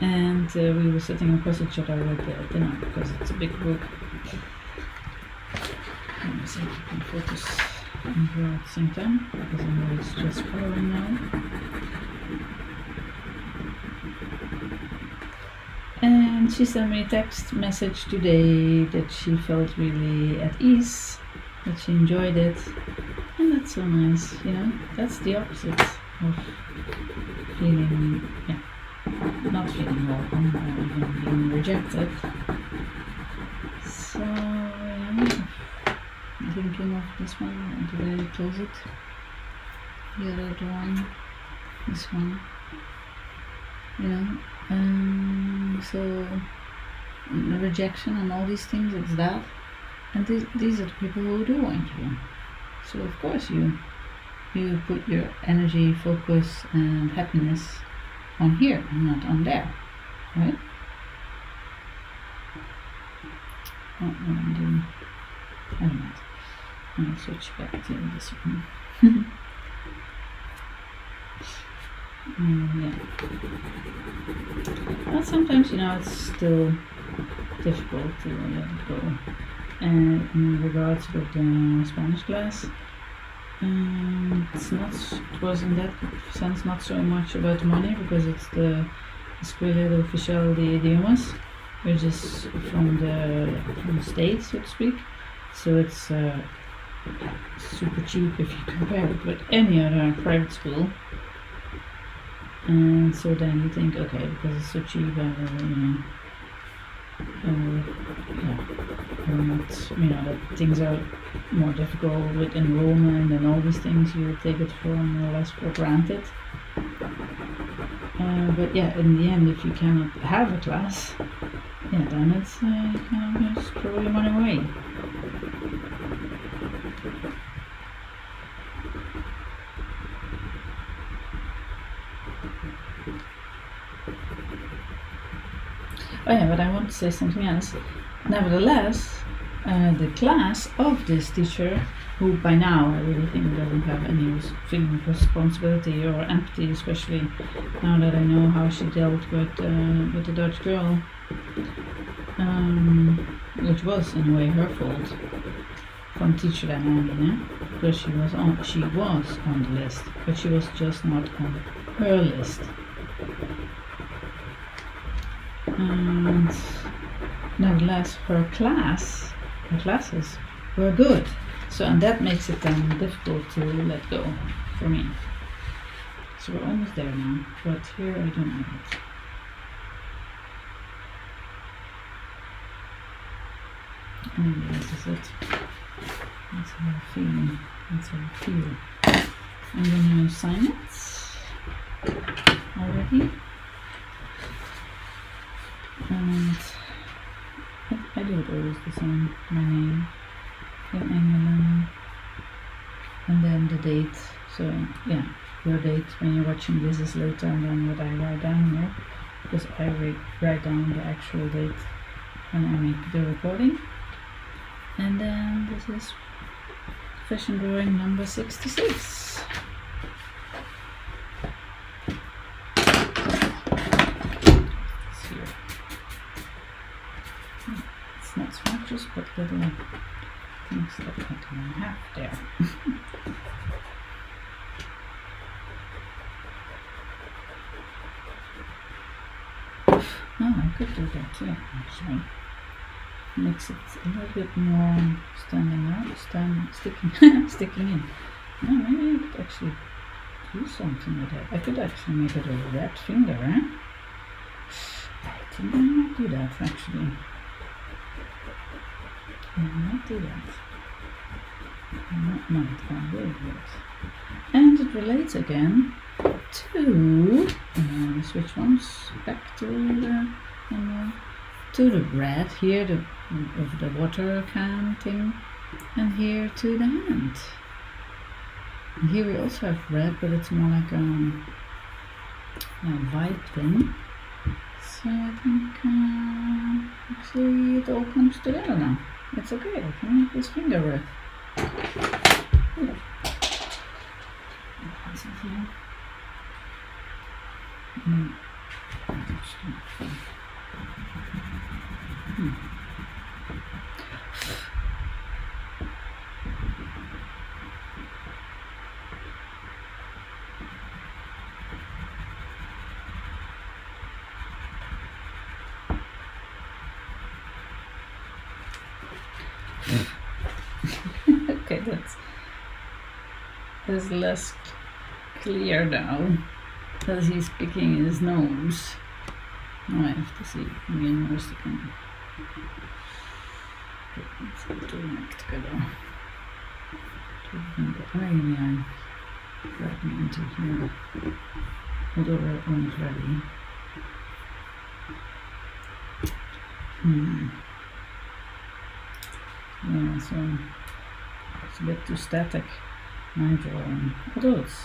and we were sitting across each other at dinner because it's a big group. Let me see if I can focus on her at the same time, because I know it's just following now. And she sent me a text message today that she felt really at ease, that she enjoyed it, and that's so nice, that's the opposite of feeling, not feeling welcome or even being rejected. So, thinking of this one, did I close it? The other one, this one, so the rejection and all these things, it's that, and these are the people who do want you. So of course you put your energy, focus and happiness on here and not on there, right? What I'm doing, I don't know. I'll switch back to this one. Well, sometimes, it's still difficult to let it go. And in regards with the Spanish class, it was in that sense not so much about the money, because it's the Escuela de Oficial de Idiomas, which is from the States, so to speak. So it's super cheap if you compare it with any other private school. And so then you think, okay, because it's so cheap, that things are more difficult with enrollment and all these things, you take it more or less for granted. But in the end, if you cannot have a class, then it's just throw your money away. But I want to say something else. Nevertheless, the class of this teacher, who by now I really think doesn't have any feeling of responsibility or empathy, especially now that I know how she dealt with the Dutch girl, which was in a way her fault from teacher Annie, because she was on the list, but she was just not on her list. And nevertheless, her classes were good. So, and that makes it then difficult to let go for me. So we're almost there now, but here I don't know it. And this is it. That's how I'm feeling. That's how I feel. I'm going to sign it already. And I do it always the same, my name in England, and then the date. So yeah, your date when you're watching this is later than what I write down here, because I write down the actual date when I make the recording. And then this is fashion drawing number 66. It's not swatches, but little things that I can have there. Oh, I could do that too, actually. Makes it a little bit more standing out, sticking in. No, maybe I could actually do something with that. I could actually make it a red finger, eh? I think I might do that, actually. I might do that. I will do it. And it relates again to, switch ones back to the red here, of the water can thing, and here to the hand. And here we also have red, but it's more like a white thing. So I think actually it all comes together now. It's okay, I can make this finger red. Okay, that's less clear now, because he's picking his nose. Now I have to see again where's the camera. Let's put them back together. Maybe I'm dragging into here. Although we're almost ready. Yeah, so it's a bit too static, my drawing. Although it's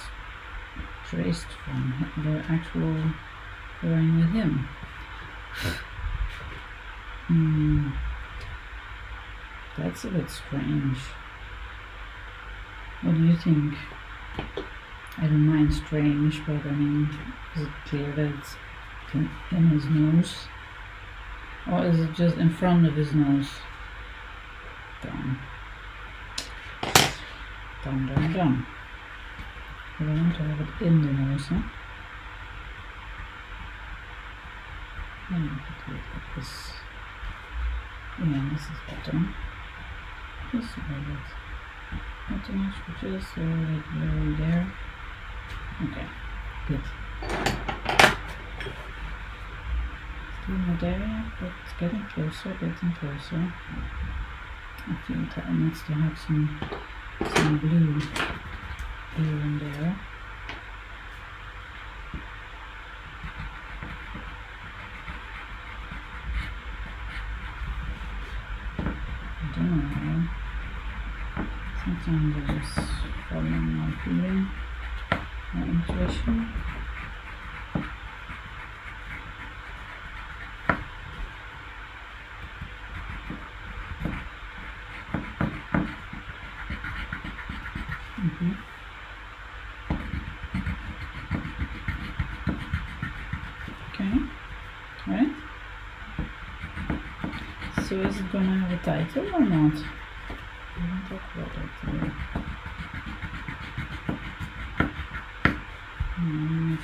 traced from the actual drawing with him. That's a bit strange. What do you think? I don't mind strange, but I mean, is it clear that it's in his nose? Or is it just in front of his nose? Down. Down, down, down. I want to have it in the nose, huh? Then I could do it like this. Yeah, this is better. Just a little bit. Not too much, but just a little bit blurry there. Okay, good. Still not there yet, but it's getting closer, getting closer. I feel that it needs to have some blue here and there. I don't know. Sometimes I just follow my feeling, my intuition. Okay, right? So is it gonna have a title or not? We don't talk about that today. I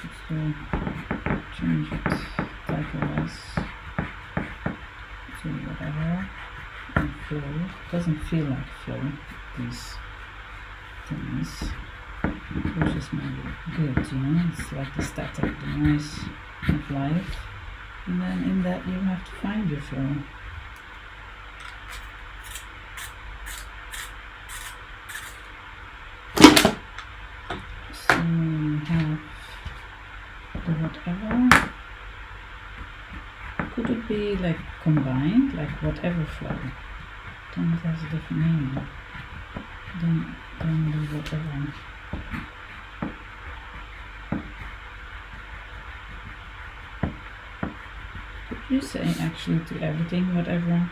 should still change it title-wise to whatever. And flow. It doesn't feel like flow, these things. Which is maybe good, you know? It's like the static, the noise of life. And then in that you have to find your flow. So you have the whatever. could it be like combined, like whatever flow? Then it has a different name. Then the whatever. Could you say actually to everything whatever?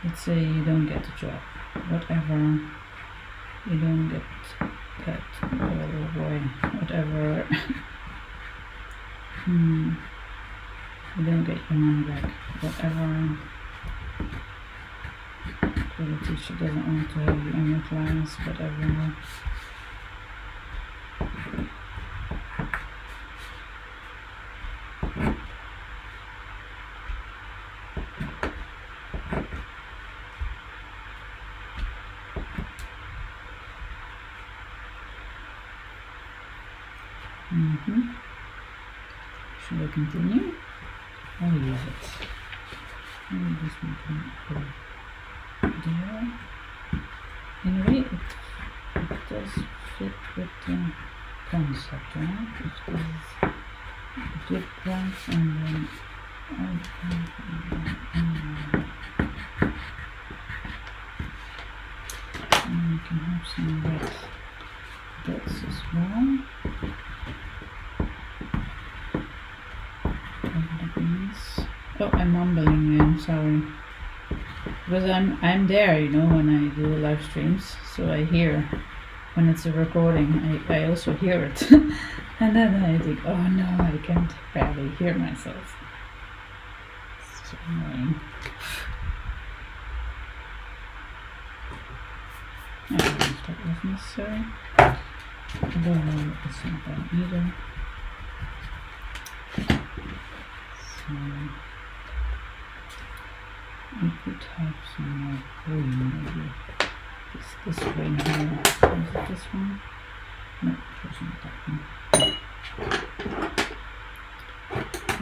Let's say you don't get a job. Whatever. You don't get that. Oh boy. Whatever. You don't get your money back. Whatever. The teacher doesn't want to have you in your class. Whatever. Should I continue? I'll use it. Maybe this one can go there. In a way, it does fit with the concept, right? If this is a good price and then and you can have some red dots as well. Oh, I'm mumbling, I'm sorry. Because I'm there, you know, when I do live streams, so I hear when it's a recording, I also hear it. And then I think, oh no, I can't barely hear myself. It's so annoying. I don't know if that was necessary. Although it's not that either. So we could have some more green, maybe. This green here. Is it this one? No, it wasn't that one.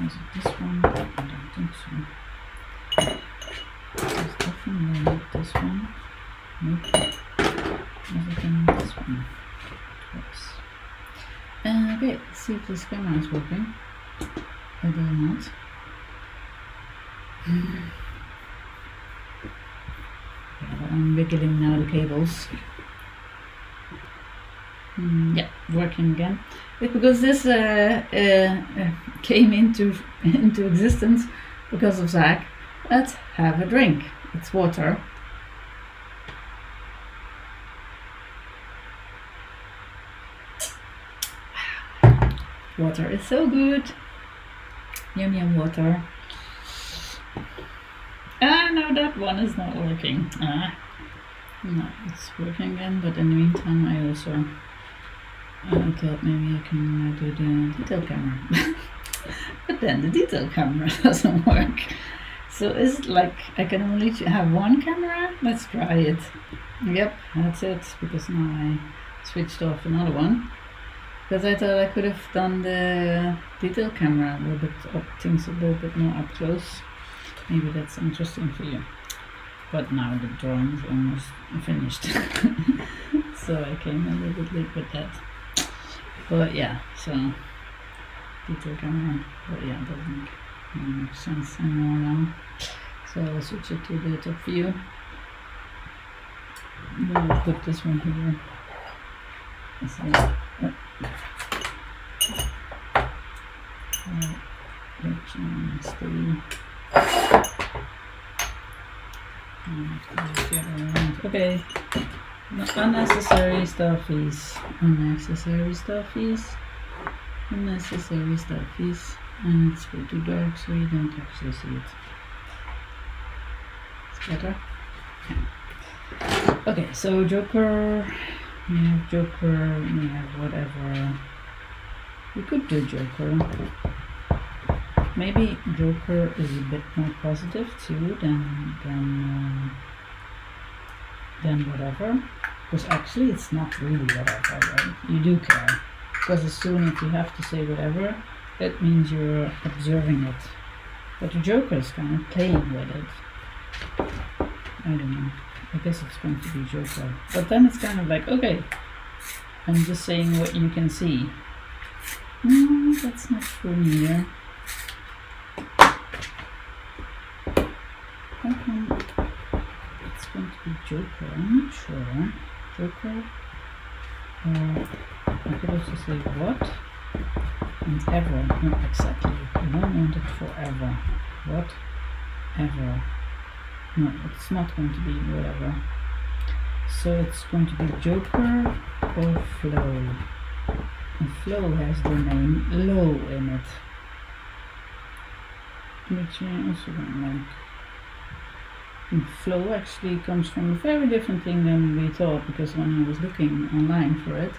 Is it this one? I don't think so. It's definitely not this one. Nope. Is it in this one? Yes. Okay, let's see if this camera is working. Or do not. I'm wiggling now the cables. Yeah, working again. Because this came into existence because of Zach. Let's have a drink. It's water. Water is so good. Yum yum water. No, that one is not working. No, it's working again, but in the meantime I also thought maybe I can do the detail camera. But then the detail camera doesn't work. So is it like I can only have one camera? Let's try it. Yep, that's it, because now I switched off another one. Because I thought I could have done the detail camera a little bit of things a little bit more up close. Maybe that's interesting for you. But now the drawing is almost finished. So I came a little bit late with that. But yeah, so detail camera. But yeah, it doesn't make much sense anymore now. So I'll switch it to the top view. We'll put this one here. So, okay, unnecessary stuffies, unnecessary stuffies, unnecessary stuffies, and it's way too dark so you don't actually see it. It's better? Yeah. Okay, so Joker, we have Joker, we have whatever. We could do Joker. Maybe Joker is a bit more positive too than whatever. Because actually it's not really whatever, right? You do care. Because as soon as you have to say whatever, that means you're observing it. But the Joker is kind of playing with it. I don't know. I guess it's going to be Joker. But then it's kind of like, okay, I'm just saying what you can see. No, that's not true here. how come it's going to be Joker? I'm not sure. Joker. I could also say what and ever. Not exactly. I don't want it forever. What? Ever. No, it's not going to be whatever. So it's going to be Joker or Flow. And Flow has the name Low in it, which I also don't like. And Flow actually comes from a very different thing than we thought, because when I was looking online for it,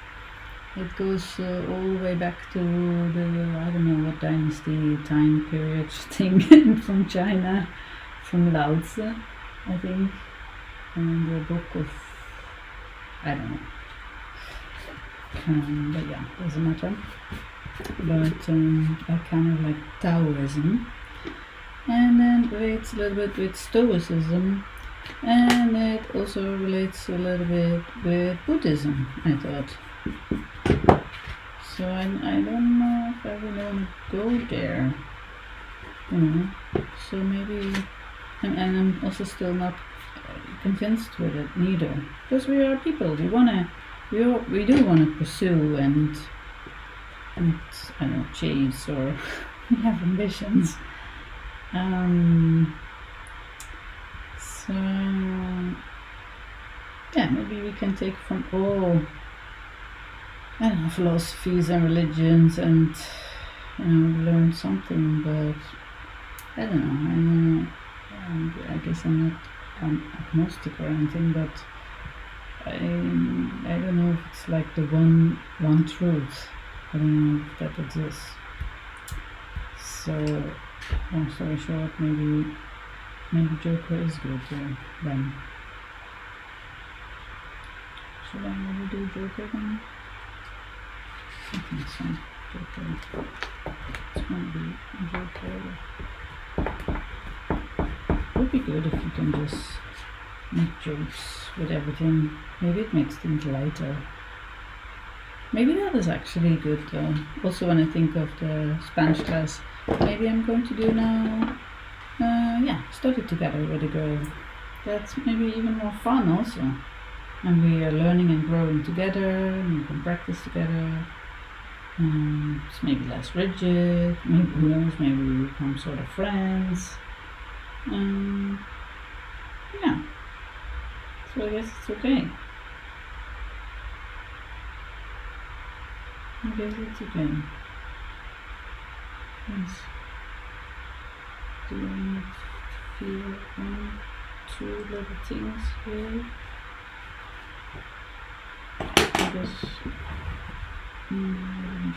it goes all the way back to the, I don't know what dynasty, time period thing from China, from Lao Tzu, I think, and the book of, I don't know. But yeah, doesn't matter. But I kind of like Taoism, and then relates a little bit with Stoicism, and it also relates a little bit with Buddhism, I thought. So I don't know if I really want to go there. So maybe, and I'm also still not convinced with it neither, because we are people. We do want to pursue and I don't know, chase, or we have ambitions. So yeah, maybe we can take from all, I don't know, philosophies and religions, and learn something. But I don't know. I guess I'm not agnostic or anything, but I don't know if it's like the one truth. I don't know if that exists. So, long story short, maybe Joker is good then. Should I maybe do Joker then? I think so. Joker. It's gonna be Joker. It would be good if you can just make jokes with everything. Maybe it makes things lighter. Maybe that is actually good though. Also, when I think of the Spanish class, maybe I'm going to do now, study together with a girl. That's maybe even more fun also. And we are learning and growing together, and we can practice together. It's maybe less rigid, maybe, who knows, maybe we become sort of friends. Yeah. So I guess it's okay. I guess it's okay. Yes. Do I need to feel 1, 2 little things here? I guess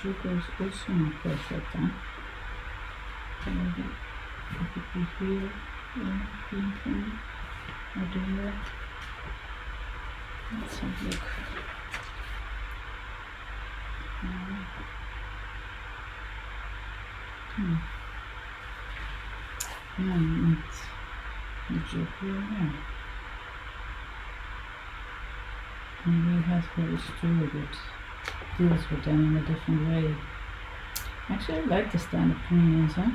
Joker is also not perfect, huh? Maybe it could be here, or there. Let's have a look. Yeah, it's the Joker, yeah. Maybe it has very true, but deals with them in a different way. Actually, I like the stand-up comedians, huh?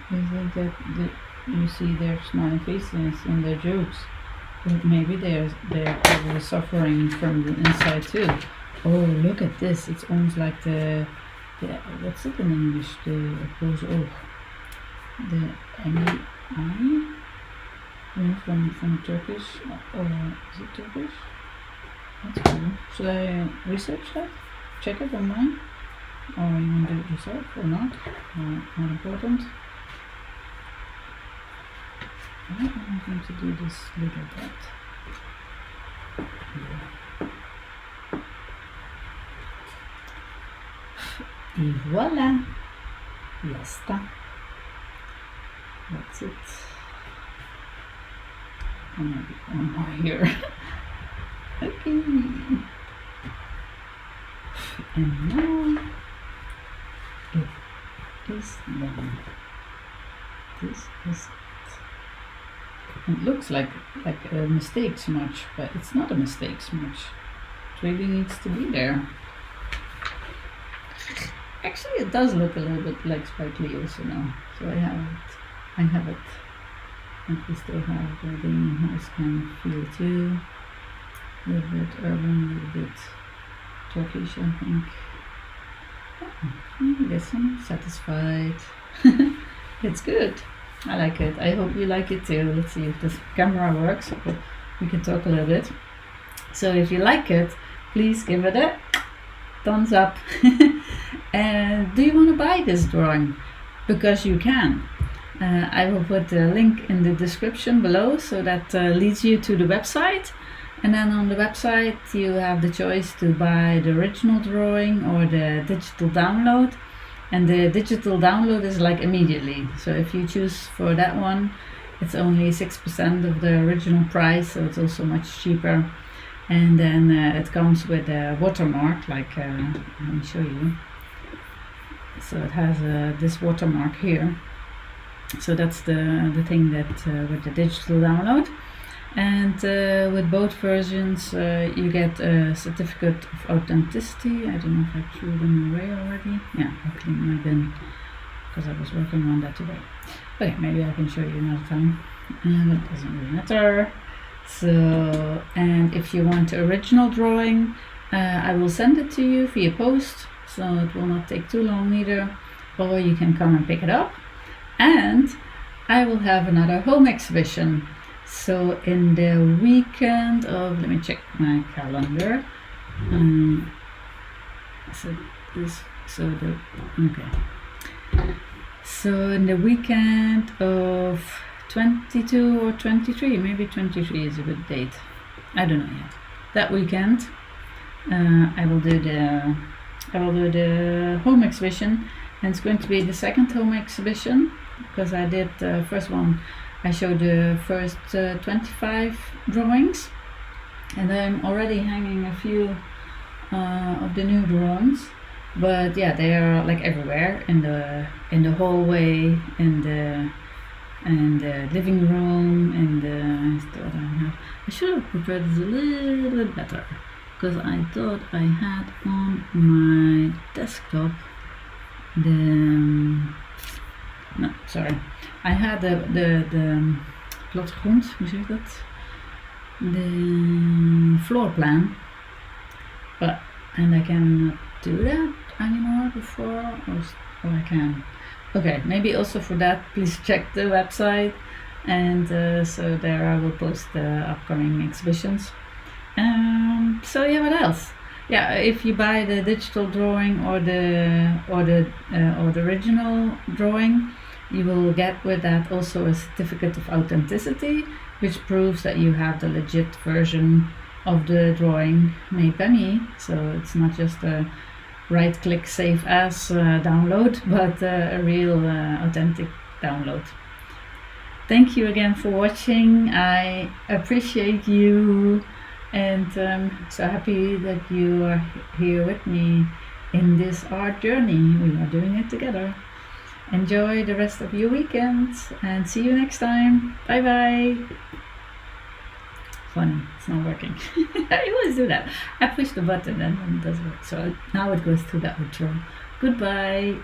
I think that you see their smiling faces in their jokes, but maybe they're probably suffering from the inside too. Oh, look at this! It's almost like the what's it in English? The opposed oog. The eye. From Turkish, or is it Turkish? That's cool. Should I research that? Check it online? Or you want to do it yourself or not? Not important. I am going to do this little bit. Et voilà! Ya está. That's it. And maybe one more here. Okay. And now it is done. This is it. It looks like a mistake smudge, but it's not a mistake smudge. It really needs to be there. Actually, it does look a little bit like Spike Lee also now. So I have it But we still have the Damien Hirst kind of feel too. A little bit urban, a little bit Turkish, I think. Oh, yes, I'm satisfied. It's good. I like it. I hope you like it too. Let's see if this camera works. We can talk a little bit. So if you like it, please give it a thumbs up. And do you want to buy this drawing? Because you can. I will put the link in the description below, so that leads you to the website. And then on the website you have the choice to buy the original drawing or the digital download. And the digital download is like immediately. So if you choose for that one, it's only 6% of the original price, so it's also much cheaper. And then it comes with a watermark, like, let me show you. So it has this watermark here. So that's the thing that with the digital download. And with both versions you get a certificate of authenticity. I don't know if I threw them away already. Yeah, I cleaned my bin because I was working on that today. But yeah, maybe I can show you another time. It doesn't really matter. So, and if you want the original drawing, I will send it to you via post, so it will not take too long either. Or you can come and pick it up. And I will have another home exhibition. So in the weekend of, let me check my calendar. So in the weekend of 22 or 23, maybe 23 is a good date. I don't know yet. That weekend, I will do the home exhibition, and it's going to be the second home exhibition, because I did the first one. I showed the first 25 drawings, and I'm already hanging a few of the new drawings. But yeah, they are like everywhere, in the hallway, in the living room, I should have prepared this a little bit better, because I thought I had on my desktop I had de plattegrond, hoe zeg ik dat? The floor plan, and I cannot do that anymore before, or I can. Okay, maybe also for that, please check the website, and so there I will post the upcoming exhibitions. So yeah, what else? Yeah, if you buy the digital drawing or the original drawing, you will get with that also a certificate of authenticity, which proves that you have the legit version of the drawing made by me. So it's not just a right-click save as download, but a real authentic download. Thank you again for watching. I appreciate you, and so happy that you are here with me in this art journey. We are doing it together. Enjoy the rest of your weekend, and see you next time. Bye bye. Funny, it's not working. I always do that. I push the button and it doesn't work. So now it goes to the outro. Goodbye.